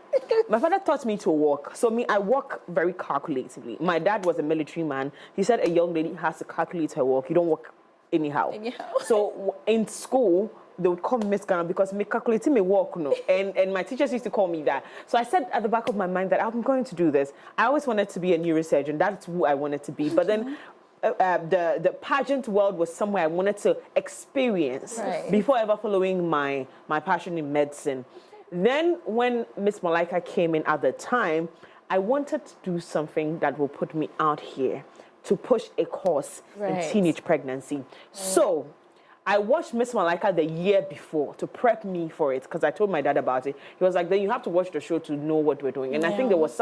My father taught me to walk. So I walk very calculatively. My dad was a military man. He said a young lady has to calculate her walk. You don't walk anyhow. So in school, they would call me Miss Ghana because me calculating me walk, no. And my teachers used to call me that. So I said at the back of my mind that I'm going to do this. I always wanted to be a neurosurgeon. That's who I wanted to be. But then the pageant world was somewhere I wanted to experience before ever following my passion in medicine. Then when Miss Malaika came in at the time, I wanted to do something that will put me out here to push a course in teenage pregnancy. So I watched Miss Malaika the year before to prep me for it because I told my dad about it. He was like, then you have to watch the show to know what we're doing. And I think there was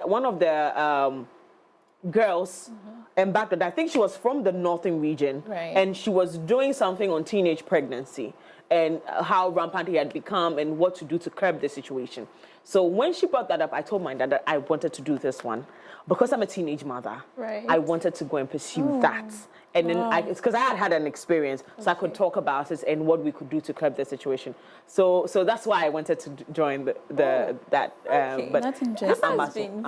one of the girls embarked on, I think she was from the northern region, and she was doing something on teenage pregnancy and how rampant it had become and what to do to curb the situation. So when she brought that up, I told my dad that I wanted to do this one. Because I'm a teenage mother, I wanted to go and pursue that. And then it's because I had an experience, so I could talk about it and what we could do to curb the situation. So that's why I wanted to join that. But that's interesting. This has been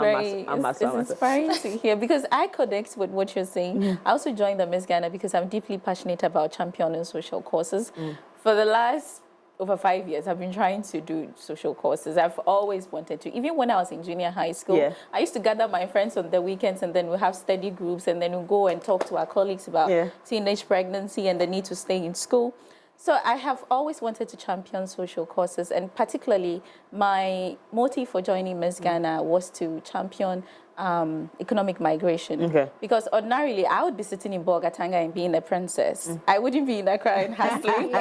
it's inspiring to hear because I connect with what you're saying. I also joined the Miss Ghana because I'm deeply passionate about championing social causes. For the last over 5 years, I've been trying to do social courses. I've always wanted to. Even when I was in junior high school, I used to gather my friends on the weekends and then we'll have study groups and then we'll go and talk to our colleagues about teenage pregnancy and the need to stay in school. So I have always wanted to champion social causes, and particularly my motive for joining Miss Ghana was to champion economic migration. Because ordinarily, I would be sitting in Bogatanga and being a princess. I wouldn't be in Accra and hustling.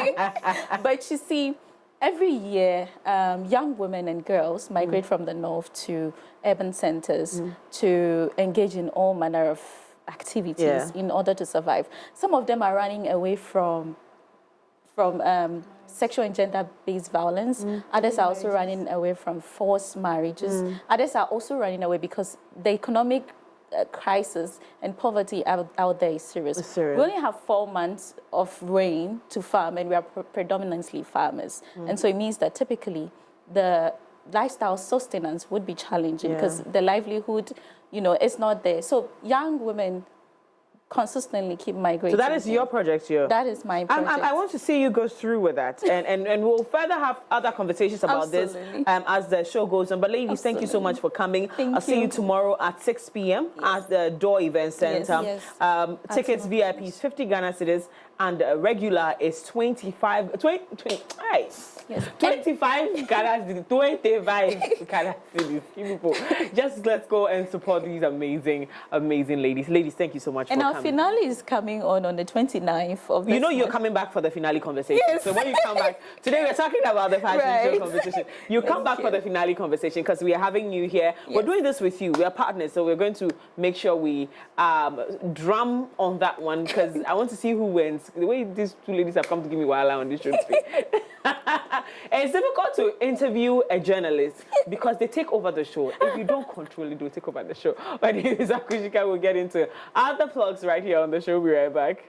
But you see, every year, young women and girls migrate from the north to urban centers to engage in all manner of activities in order to survive. Some of them are running away from sexual and gender-based violence. Others are also running away from forced marriages. Others are also running away because the economic crisis and poverty out there is serious. We only have 4 months of rain to farm, and we are predominantly farmers. And so it means that typically the lifestyle sustenance would be challenging because the livelihood, is not there. So young women consistently keep migrating. So that is your project here? That is my project. I want to see you go through with that. And we'll further have other conversations about this as the show goes on. But ladies, thank you so much for coming. I'll see you tomorrow at 6 p.m. at the Door Event Center. Tickets VIP is 50 Ghana cedis and regular is 25 Ghana cedis. People, just let's go and support these amazing ladies. Ladies, thank you so much for coming. And our finale is coming on the 29th of this month. You're coming back for the finale conversation. So when you come back, today we're talking about the fashion show competition. You come back for the finale conversation because we are having you here. We're doing this with you. We are partners, so we're going to make sure we drum on that one because I want to see who wins. The way these two ladies have come to give me wala on this show today. It's difficult to interview a journalist because they take over the show. If you don't control it, they'll take over the show. But Akushika will get into other plugs right here on the show. We'll be right back.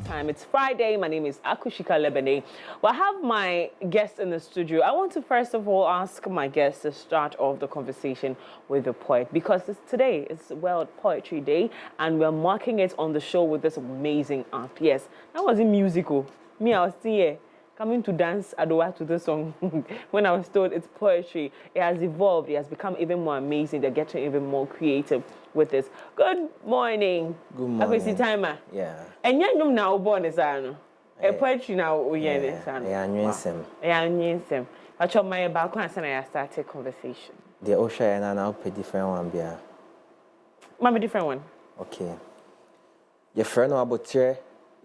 time. It's Friday. My name is Akushika Lebene. Well, I have my guest in the studio. I want to first of all ask my guest to start off the conversation with a poet, because today is World Poetry Day and we're marking it on the show with this amazing art. Yes, that wasn't musical. Me, I was still here coming to dance Adowa to the song. When I was told it's poetry, it has evolved. It has become even more amazing. They're getting even more creative with this. Good morning. Good morning. Akwasi Tymer. Yeah. And you're now born as a poetry now. Yeah. I told my background and I started conversation. The ocean and I'll pay different one. Bia. Maybe different one. Okay. Your friend Abotre,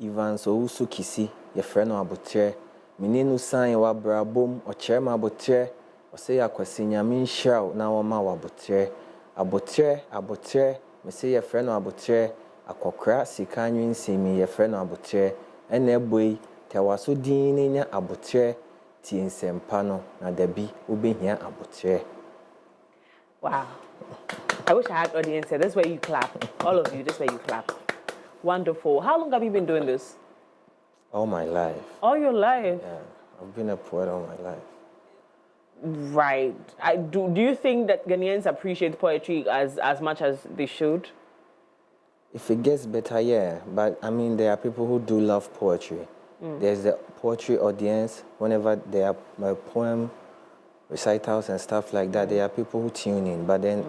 Ivan so usu kisi. Your friend Abotre. Mininu sign wa brabum or chairman Abotre. Or say Akwasi Nyamin shout now ma Abotre. Abotre. Me say your friend Abotre. Akokra sikanyin simi your friend Abotre. Ene boy tewaso dini nya Abotre. Ti nsempano na debi ubehia Abotre. Wow. I wish I had audience here. That's where you clap. All of you, this where you clap. Wonderful. How long have you been doing this? All my life. All your life? Yeah. I've been a poet all my life. Right. Do you think that Ghanaians appreciate poetry as much as they should? If it gets better, yeah. But I mean, there are people who do love poetry. There's the poetry audience. Whenever there are poem recitals and stuff like that, there are people who tune in. But then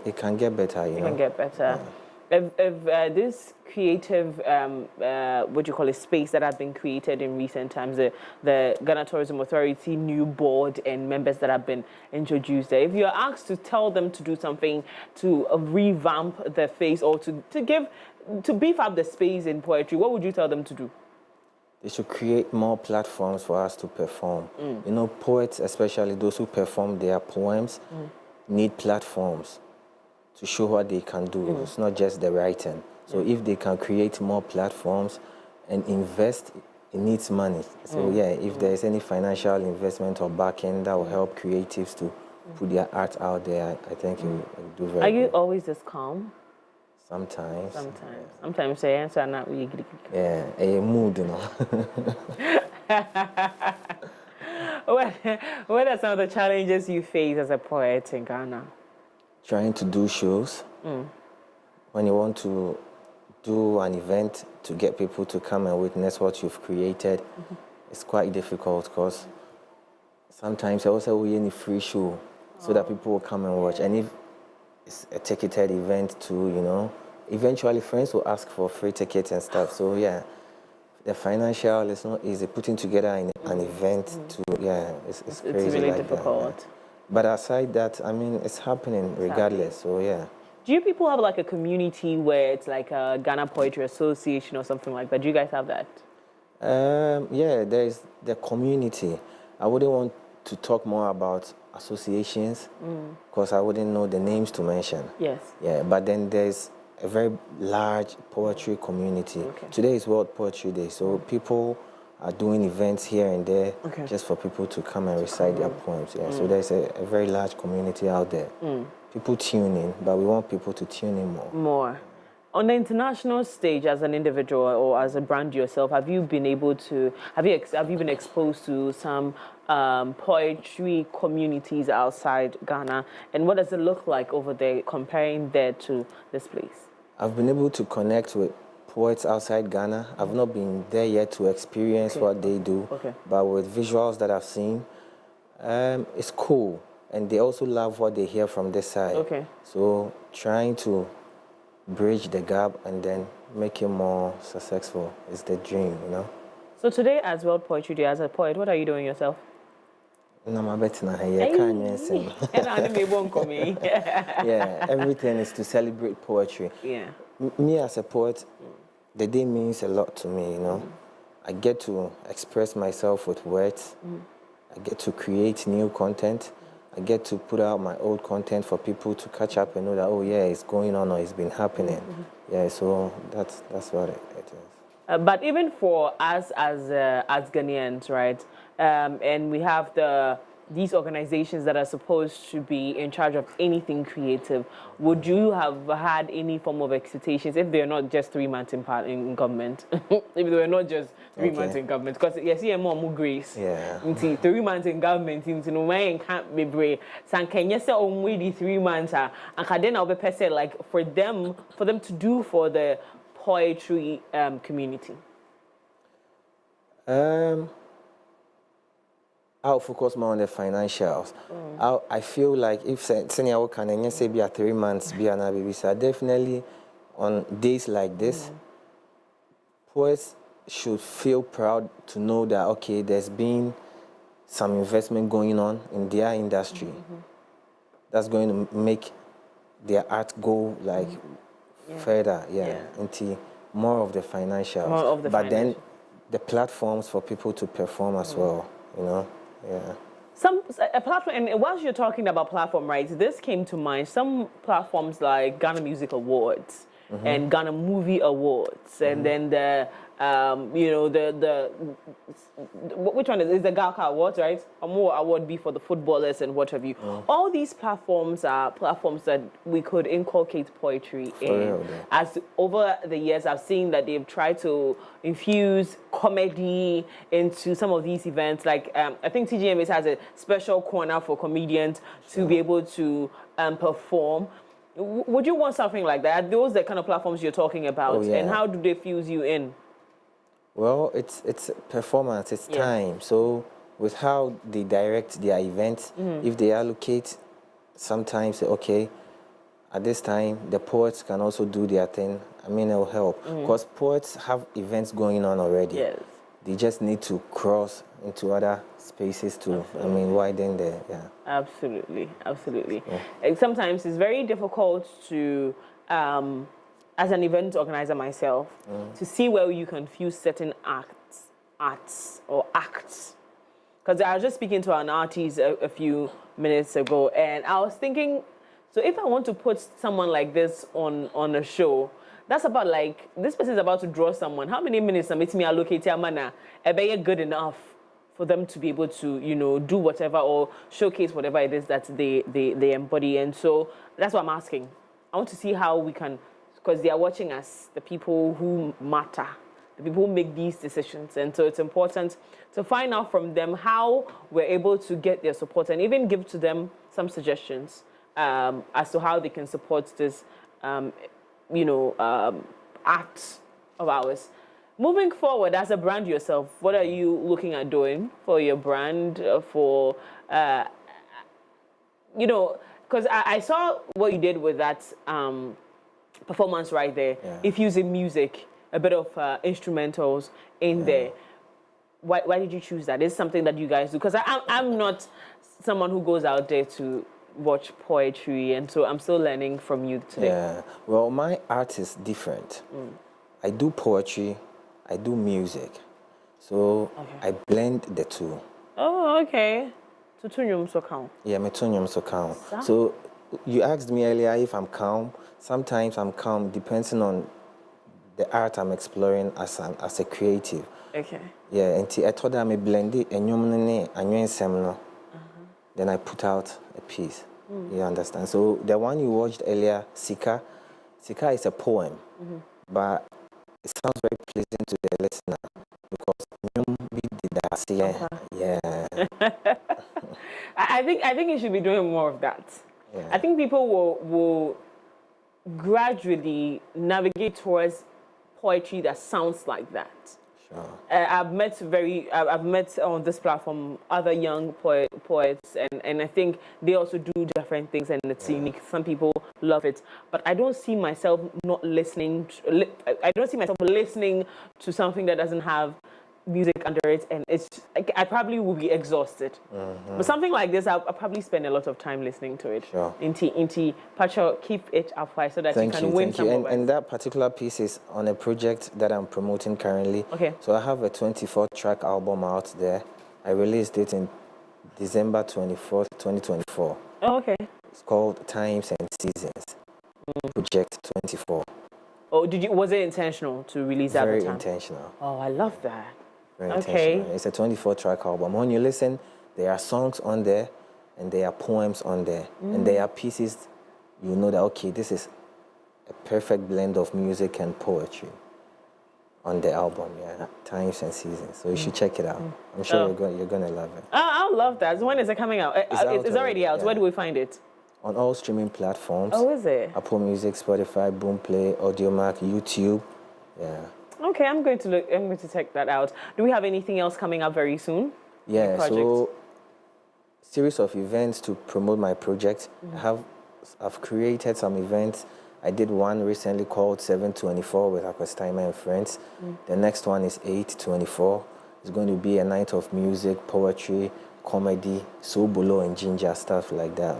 it can get better, you know? It can get better. Yeah. If this creative, what do you call it, space that has been created in recent times, the Ghana Tourism Authority new board and members that have been introduced there, if you're asked to tell them to do something to revamp the face or to beef up the space in poetry, what would you tell them to do? They should create more platforms for us to perform. You know, poets, especially those who perform their poems, need platforms to show what they can do. It's not just the writing. So if they can create more platforms and invest, it needs money. So yeah, if there's any financial investment or backing that will help creatives to put their art out there, I think it will do very good. Are you always this calm? Sometimes. Sometimes the answer not really. Yeah, a mood, you know. What are some of the challenges you face as a poet in Ghana? Trying to do shows. When you want to do an event to get people to come and witness what you've created, it's quite difficult because sometimes I also we need free show so that people will come and watch. And if it's a ticketed event too, you know, eventually friends will ask for free tickets and stuff. So yeah, the financial is not easy. Putting together an event it's crazy. It's really like difficult. That, yeah. But aside that, I mean, it's happening regardless. So yeah. Do you people have like a community where it's like a Ghana Poetry Association or something like that? Do you guys have that? Yeah, there's the community. I wouldn't want to talk more about associations because I wouldn't know the names to mention. Yes. Yeah, but then there's a very large poetry community. Today is World Poetry Day, so people are doing events here and there just for people to come and recite their poems. Yeah, so there's a very large community out there. People tune in, but we want people to tune in more. On the international stage, as an individual or as a brand yourself, have you been able to, have you been exposed to some poetry communities outside Ghana? And what does it look like over there, comparing there to this place? I've been able to connect with poets outside Ghana. I've not been there yet to experience what they do, but with visuals that I've seen, it's cool. And they also love what they hear from this side. So trying to bridge the gap and then make it more successful is the dream, you know? So today, as World Poetry Day, as a poet, what are you doing yourself? Yeah, everything is to celebrate poetry. Yeah. Me as a poet, the day means a lot to me, you know? I get to express myself with words. I get to create new content. I get to put out my old content for people to catch up and know that, oh yeah, it's going on or it's been happening. Yeah, so that's what it is. But even for us as Ghanaians, right? And we have the these organizations that are supposed to be in charge of anything creative, would you have had any form of expectations if they're not just 3 months in government? If they were not just 3 months in government? Because yes, you more grace. Yeah. 3 months in government, no man can't be brave. So can you say only 3 months? And then I'll be person like for them to do for the poetry community. I'll focus more on the financials. I feel like if senior can say be 3 months, be an baby, so definitely on days like this, poets should feel proud to know that okay, there's been some investment going on in their industry. That's going to make their art go like further, into more of the financials. But then the platforms for people to perform as well, you know. Yeah. A platform, and whilst you're talking about platform rights, this came to mind. Some platforms like Ghana Music Awards and Ghana Movie Awards, and then the which one is the Galka Awards, right? A more award be for the footballers and what have you. All these platforms are platforms that we could inculcate poetry in. As over the years, I've seen that they've tried to infuse comedy into some of these events. Like I think TGMS has a special corner for comedians to be able to perform. Would you want something like that? Are those the kind of platforms you're talking about? And how do they fuse you in? Well, it's performance, it's time. So with how they direct their events, if they allocate sometimes, okay, at this time, the poets can also do their thing. I mean, it will help. Because poets have events going on already. Yes. They just need to cross into other spaces to, I mean, widen the, Absolutely, absolutely. And sometimes it's very difficult to, as an event organizer myself, to see where you can fuse certain arts. Because I was just speaking to an artist a few minutes ago, and I was thinking, so if I want to put someone like this on a show, that's about like, this person is about to draw someone. How many minutes am I me allocate a manner? Be good enough for them to be able to, you know, do whatever or showcase whatever it is that they embody. And so that's what I'm asking. I want to see how we can, because they are watching us, the people who matter, the people who make these decisions. And so it's important to find out from them how we're able to get their support and even give to them some suggestions as to how they can support this art of ours. Moving forward, as a brand yourself, what are you looking at doing for your brand? Because I saw what you did with that performance right there. If using music, a bit of instrumentals in there. Why did you choose that? Is something that you guys do? Because I'm not someone who goes out there to watch poetry, and so I'm still learning from you today. Yeah, well, my art is different. I do poetry, I do music, so I blend the two. Oh, okay. Yeah, my tunyum so calm. So you asked me earlier if I'm calm. Sometimes I'm calm, depending on the art I'm exploring as a creative. Okay. Yeah, and I told them I blend it and then I put out a piece. You understand? So the one you watched earlier, Sika is a poem, but it sounds very pleasant to the listener because I think you should be doing more of that. I think people will gradually navigate towards poetry that sounds like that. I've met on this platform other young poets, and I think they also do different things, and it's unique. Some people love it, but I don't see myself not listening. I don't see myself listening to something that doesn't have music under it, and I probably will be exhausted. But something like this, I'll probably spend a lot of time listening to it. Inti, Pacho, keep it up high so that you can win some of it. And that particular piece is on a project that I'm promoting currently. So I have a 24-track album out there. I released it in December 24th, 2024. Oh, okay. It's called Times and Seasons. Project 24. Oh, was it intentional to release that? Very intentional. Oh, I love that. Very intentional. It's a 24-track album. When you listen, there are songs on there and there are poems on there. And there are pieces you know that, okay, this is a perfect blend of music and poetry on the album, Times and Seasons. So you should check it out. I'm sure you're going to love it. I'll love that. So when is it coming out? It's already out. Where do we find it? On all streaming platforms. Oh, is it? Apple Music, Spotify, Boomplay, Audiomack, YouTube. Yeah. Okay, I'm going to check that out. Do we have anything else coming up very soon? Yeah, so series of events to promote my project. I've created some events. I did one recently called 724 with Akwasi Tymer and friends. The next one is 824. It's going to be a night of music, poetry, comedy, sobolo and ginger, stuff like that.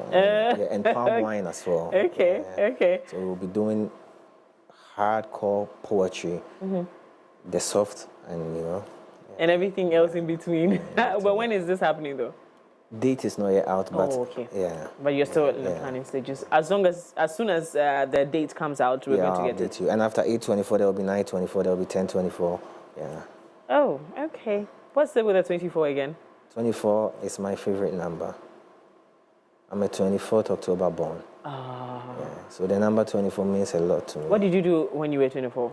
And palm wine as well. Okay. So we'll be doing hardcore poetry, the soft and and everything else in between. But when is this happening though? Date is not yet out, but yeah. But you're still in the planning stages. As soon as the date comes out, we're going to get it. And after 824, there will be 924, there will be 1024. Yeah. Oh, okay. What's it with the 24 again? 24 is my favorite number. I'm a 24th October born. Ah. Yeah. So the number 24 means a lot to me. What did you do when you were 24?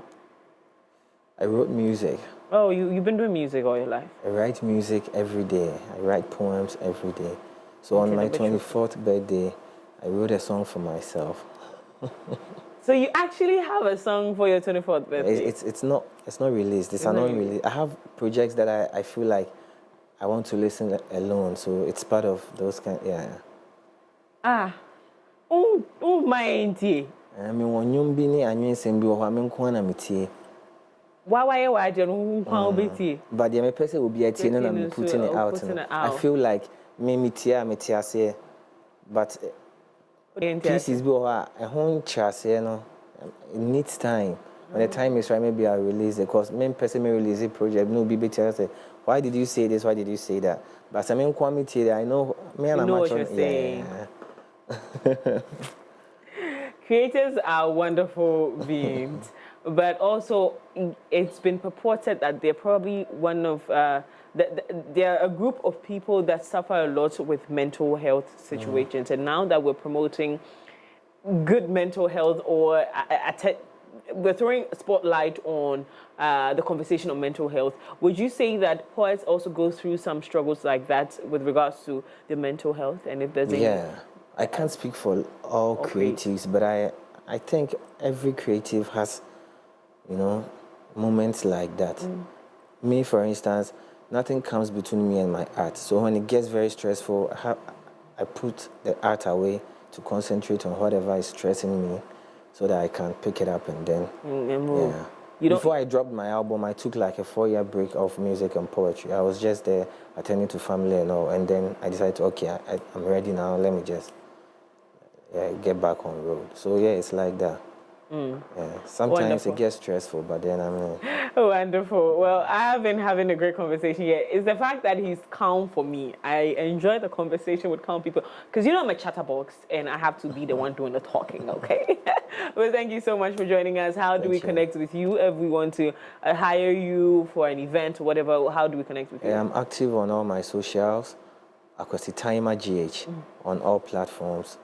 I wrote music. Oh, you've been doing music all your life? I write music every day. I write poems every day. So on my 24th birthday, I wrote a song for myself. So you actually have a song for your 24th birthday? It's not released. It's not released. I have projects that I feel like I want to listen alone. So it's part of those kind. Ah. My auntie. I mean, when you be near and you say, But the person will be a teen and I'm putting it out. I feel like me say, but pieces be a home chase, it needs time. When the time is right, maybe I'll release it. Because main person may release a project, no be say, why did you say this? Why did you say that? But I mean, I know me and what you're saying. Creators are wonderful beings. But also, it's been purported that they're probably one of, they're a group of people that suffer a lot with mental health situations. And now that we're promoting good mental health, or we're throwing a spotlight on the conversation on mental health, would you say that poets also go through some struggles like that with regards to the mental health? And if there's I can't speak for all creatives, but I think every creative has moments like that. Me, for instance, nothing comes between me and my art. So when it gets very stressful, I put the art away to concentrate on whatever is stressing me so that I can pick it up and then move. Before I dropped my album, I took like a 4-year break of music and poetry. I was just there attending to family and all. And then I decided, okay, I'm ready now. Let me just get back on road. So it's like that. Sometimes Wonderful. It gets stressful, but then Wonderful. Well, I have been having a great conversation here. It's the fact that he's calm for me. I enjoy the conversation with calm people because I'm a chatterbox and I have to be the one doing the talking, okay? Well, thank you so much for joining us. How do we connect with you if we want to hire you for an event or whatever? How do we connect with you? I'm active on all my socials. Akwasi Tymer GH on all platforms.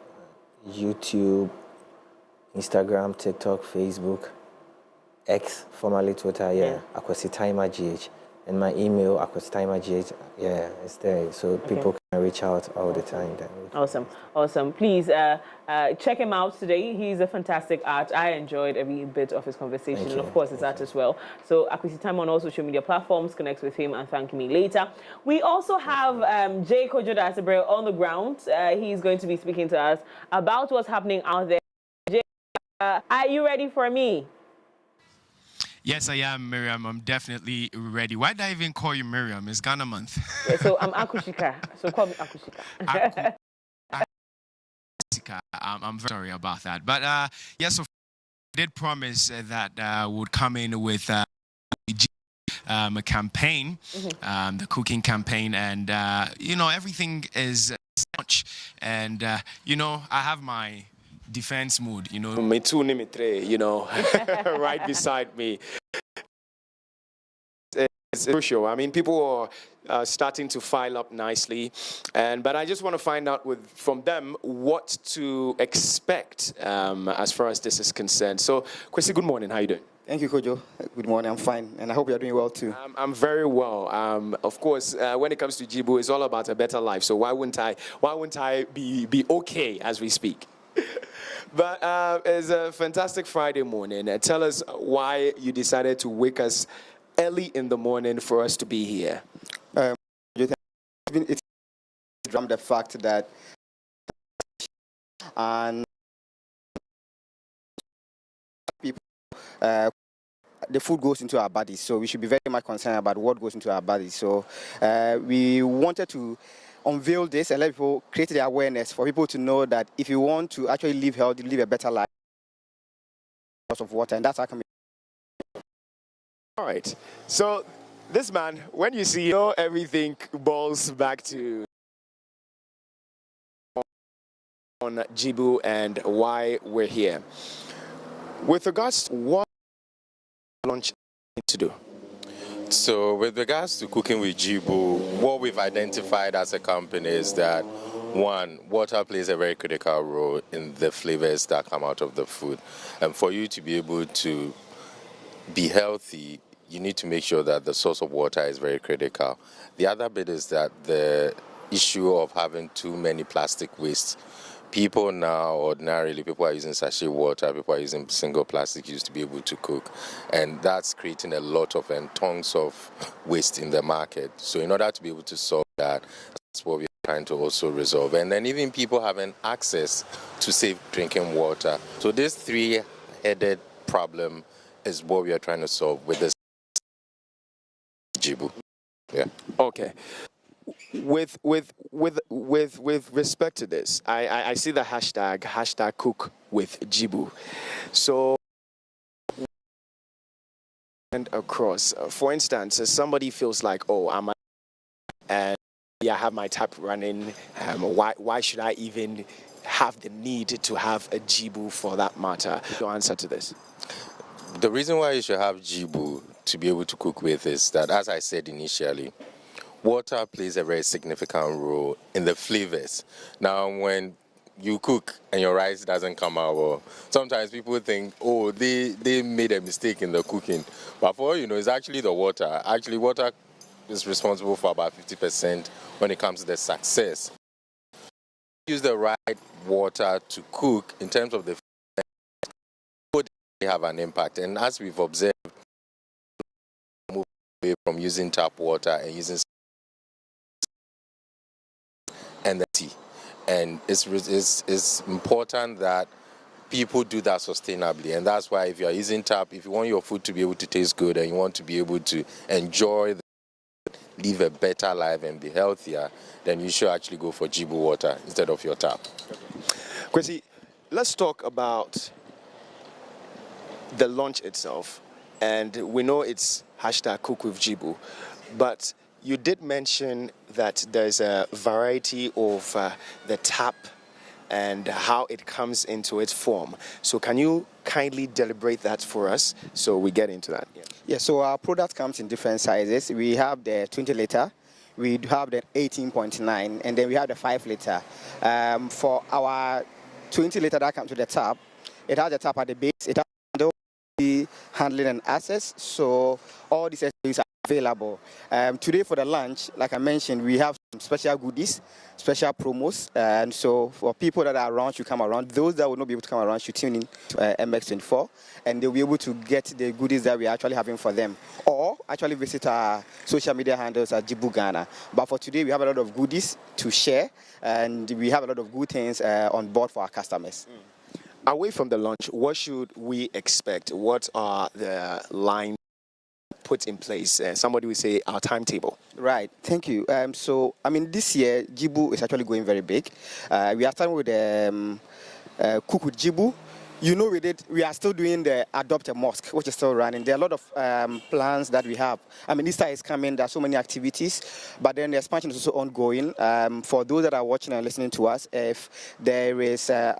YouTube, Instagram, TikTok, Facebook, X, formerly Twitter, Akwasi Tymer GH. And my email, akwasitymergh, it's there. So people can reach out all the time. Awesome. Please check him out today. He's a fantastic art. I enjoyed every bit of his conversation. And of course, his art as well. So Akwasi Tymer on all social media platforms. Connect with him and thank me later. We also have Jay Kojo on the ground. He's going to be speaking to us about what's happening out there. Jay, are you ready for me? Yes, I am, Miriam. I'm definitely ready. Why did I even call you Miriam? It's Ghana month. So I'm Akushika. So call me Akushika. I'm very sorry about that. But yes, I did promise that would come in with a campaign, the cooking campaign, and everything is much. And I have my defense mood, me two, me three, right beside me. It's crucial. I mean, people are starting to file up nicely, but I just want to find out from them what to expect as far as this is concerned. So, Kwasi, good morning. How are you doing? Thank you, Kojo. Good morning. I'm fine, and I hope you're doing well too. I'm very well. Of course, when it comes to Jibu, it's all about a better life. So why wouldn't I be okay as we speak? But it's a fantastic Friday morning. Tell us why you decided to wake us early in the morning for us to be here. It's from the fact that and people, the food goes into our bodies, so we should be very much concerned about what goes into our bodies. So we wanted to unveil this and let people create the awareness for people to know that if you want to actually live healthy, live a better life, lots of water, and that's how come. All right. So this man, when you see, everything boils back to on Jibu and why we're here. With regards to what launch to do. So with regards to cooking with Jibu, what we've identified as a company is that, one, water plays a very critical role in the flavors that come out of the food. And for you to be able to be healthy, you need to make sure that the source of water is very critical. The other bit is that the issue of having too many plastic wastes. People now, ordinarily, people are using sachet water, people are using single plastic used to be able to cook. And that's creating a lot of tons of waste in the market. So in order to be able to solve that, that's what we're trying to also resolve. And then even people having access to safe drinking water. So this three-headed problem is what we are trying to solve with this Jibu. Yeah. Okay. With respect to this, I see the hashtag cook with Jibu. So and across, for instance, somebody feels like, oh, I have my tap running. Why should I even have the need to have a Jibu for that matter? Your answer to this? The reason why you should have Jibu to be able to cook with is that, as I said initially, water plays a very significant role in the flavors. Now, when you cook and your rice doesn't come out well, sometimes people think, oh, they made a mistake in the cooking. But for all you know, it's actually the water. Actually, water is responsible for about 50% when it comes to the success. Use the right water to cook in terms of the food, they have an impact. And as we've observed, move away from using tap water and using and the tea. And it's important that people do that sustainably. And that's why if you're using tap, if you want your food to be able to taste good and you want to be able to enjoy, live a better life and be healthier, then you should actually go for Jibu water instead of your tap. Kwasi, let's talk about the launch itself. And we know it's hashtag cook with Jibu, but you did mention that there's a variety of the tap and how it comes into its form. So can you kindly deliberate that for us so we get into that? Yeah, so our product comes in different sizes. We have the 20 liter, we have the 18.9, and then we have the 5 liter. For our 20 liter that comes to the tap, it has the tap at the base, it has the handling and access, so all these accessories are available. Today for the lunch, like I mentioned, we have some special goodies, special promos, and so for people that are around should come around. Those that will not be able to come around should tune in to MX24, and they'll be able to get the goodies that we're actually having for them, or actually visit our social media handles at Jibu Ghana. But for today, we have a lot of goodies to share, and we have a lot of good things on board for our customers. Away from the launch, what should we expect? What are the lines put in place? Somebody will say our timetable. Right, thank you. So, I mean, this year, Jibu is actually going very big. We are starting with Cook with Jibu. You know, we are still doing the Adopt a Mosque, which is still running. There are a lot of plans that we have. I mean, Easter is coming, there are so many activities, but then the expansion is also ongoing. For those that are watching and listening to us, if there is a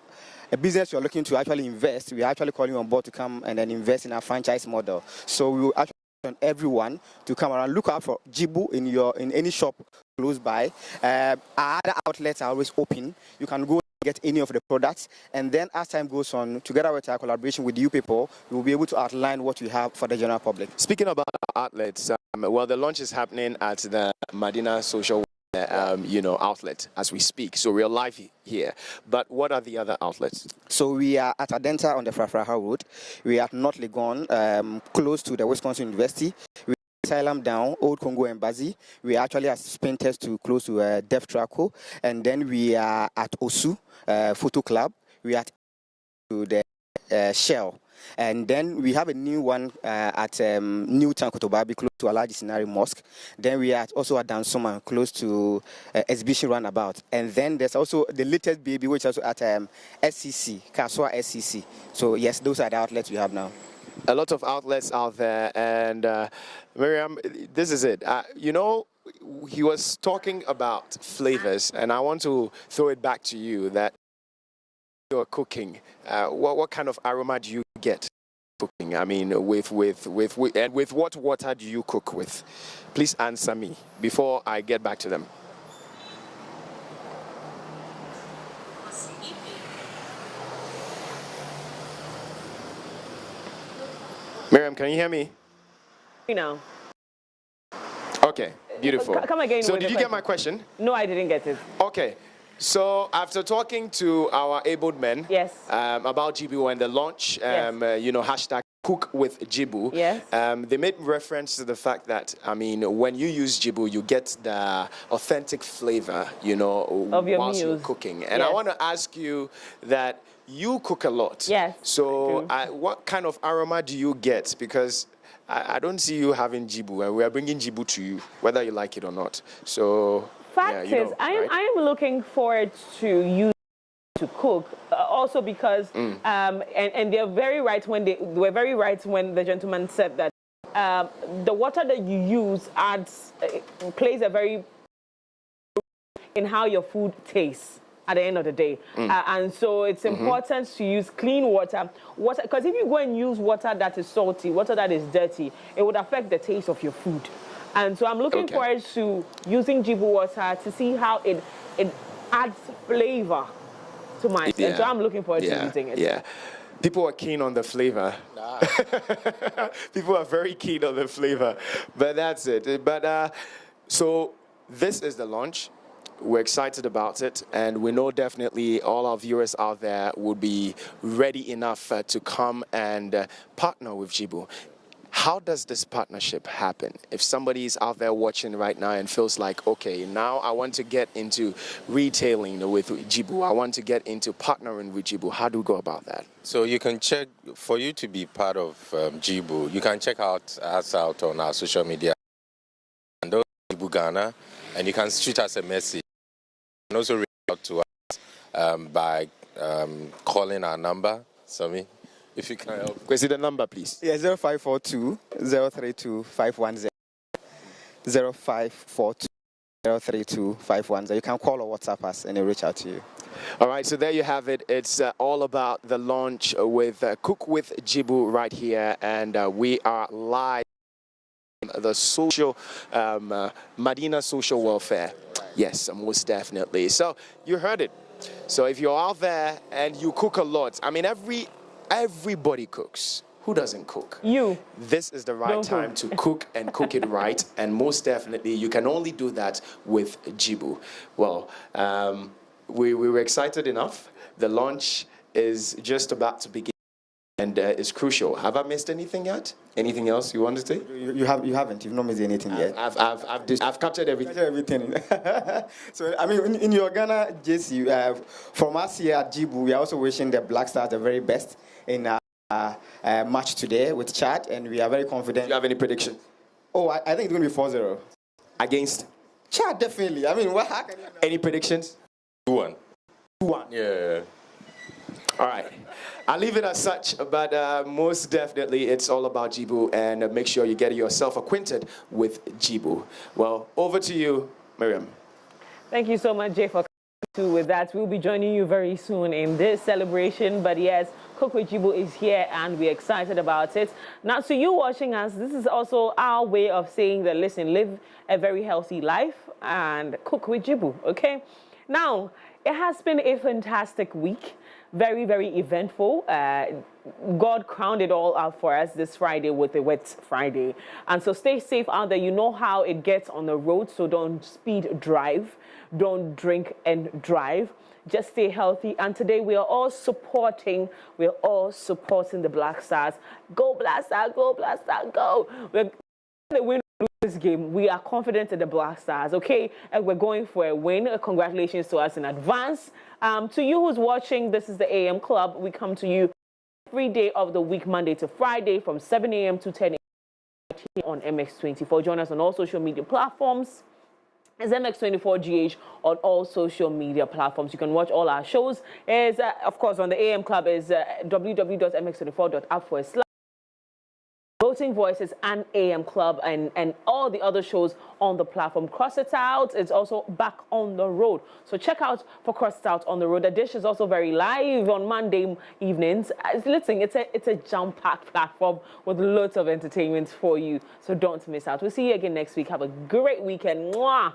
business you're looking to actually invest, we are actually calling you on board to come and then invest in our franchise model. So we will actually on everyone to come around. Look out for Jibu in any shop close by. Our other outlets are always open. You can go get any of the products, and then as time goes on, together with our collaboration with you people, we will be able to outline what we have for the general public. Speaking about outlets, well, the launch is happening at the Madina Social outlet as we speak. So we're live here. But what are the other outlets? So we are at Adenta on the Frafraha Road. We are at North Legon, close to the Wisconsin University. We are Asylum down, Old Congo Embassy. We are actually at Spinters to close to Def Traco. And then we are at Osu Photo Club. We are at to the Shell. And then we have a new one at Newtown, Kotobabi, close to Alaji Sinari Mosque. Then we are also at Dansoma, close to Exhibition Roundabout. And then there's also the latest baby, which is also at SCC, Kaswa SCC. So yes, those are the outlets we have now. A lot of outlets out there. And Miriam, this is it. He was talking about flavors, and I want to throw it back to you that you're cooking. What kind of aroma do you get cooking? I mean, with what water do you cook with? Please answer me before I get back to them. Miriam, can you hear me? No. Okay, beautiful. Come again. So did you get my question? No, I didn't get it. Okay. So after talking to our abled men about Jibu and the launch, hashtag Cook with Jibu, they made reference to the fact that, I mean, when you use Jibu, you get the authentic flavor, of your whilst meals. you're cooking. And I want to ask you that you cook a lot. Yes. So what kind of aroma do you get? Because I don't see you having Jibu, and we are bringing Jibu to you, whether you like it or not. So... Fact is, I am looking forward to use to cook, also because, and they're very right when they were very right when the gentleman said that the water that you use plays a very in how your food tastes at the end of the day, and so it's important to use clean water, because if you go and use water that is salty, water that is dirty, it would affect the taste of your food. And so I'm looking forward to using Jibu water to see how it adds flavor to my food. And so I'm looking forward to using it. Yeah. People are keen on the flavor. People are very keen on the flavor. But that's it. But so this is the launch. We're excited about it, and we know definitely all our viewers out there would be ready enough to come and partner with Jibu. How does this partnership happen? If somebody is out there watching right now and feels like, okay, now I want to get into retailing with Jibu, I want to get into partnering with Jibu, how do we go about that? So you can check, for you to be part of Jibu, you can check us out on our social media, and those Jibu Ghana, and you can shoot us a message. You can also reach out to us by calling our number, Sami. If you can help. Can you see the number, please? Yeah, 0542 032 510. 0542 032 510. You can call or WhatsApp us and they'll reach out to you. All right, so there you have it. It's all about the launch with Cook with Jibu right here, and we are live on the social Madina social welfare. Yes, most definitely. So you heard it. So if you're out there and you cook a lot, I mean, everybody cooks. Who doesn't cook? You. This is the right time to cook and cook it right. And most definitely, you can only do that with Jibu. Well, we were excited enough. The launch is just about to begin. And it's crucial. Have I missed anything yet? Anything else you want to say? You haven't. You've not missed anything yet. I've captured everything. So I mean, in your Ghana JC, from us here at Jibu, we are also wishing the Black Stars the very best in match today with Chad, and we are very confident. Do you have any prediction? Oh, I think it's going to be 4-0 against Chad. Definitely. I mean, how can you know? Any predictions? 2-1. 2-1. Yeah. All right. I'll leave it as such, but most definitely it's all about Jibu, and make sure you get yourself acquainted with Jibu. Well, over to you, Miriam. Thank you so much, Jay, for coming with that. We'll be joining you very soon in this celebration, but yes, Cook with Jibo is here and we're excited about it. Now, to you watching us, this is also our way of saying that, listen, live a very healthy life and cook with Jibo, okay? Now, it has been a fantastic week. Very, very eventful. God crowned it all out for us this Friday with a wet Friday. And so stay safe out there. You know how it gets on the road, so don't speed drive. Don't drink and drive. Just stay healthy. And today we are all supporting the Black Stars. Go Black Stars, go Black Stars, go. We're the win this game. We are confident in the Black Stars, okay? And we're going for a win. Congratulations to us in advance. To you who's watching, this is the AM Club. We come to you every day of the week, Monday to Friday, from 7 a.m. to 10 a.m. on MX24. Join us on all social media platforms. It's MX24GH on all social media platforms. You can watch all our shows. Of course, on the AM Club is www.mx24.app/. Voting Voices and AM Club and all the other shows on the platform. Cross It Out is also back on the road. So check out for Cross It Out on the road. The dish is also very live on Monday evenings. Listen, it's a jam-packed platform with lots of entertainment for you. So don't miss out. We'll see you again next week. Have a great weekend. Mwah!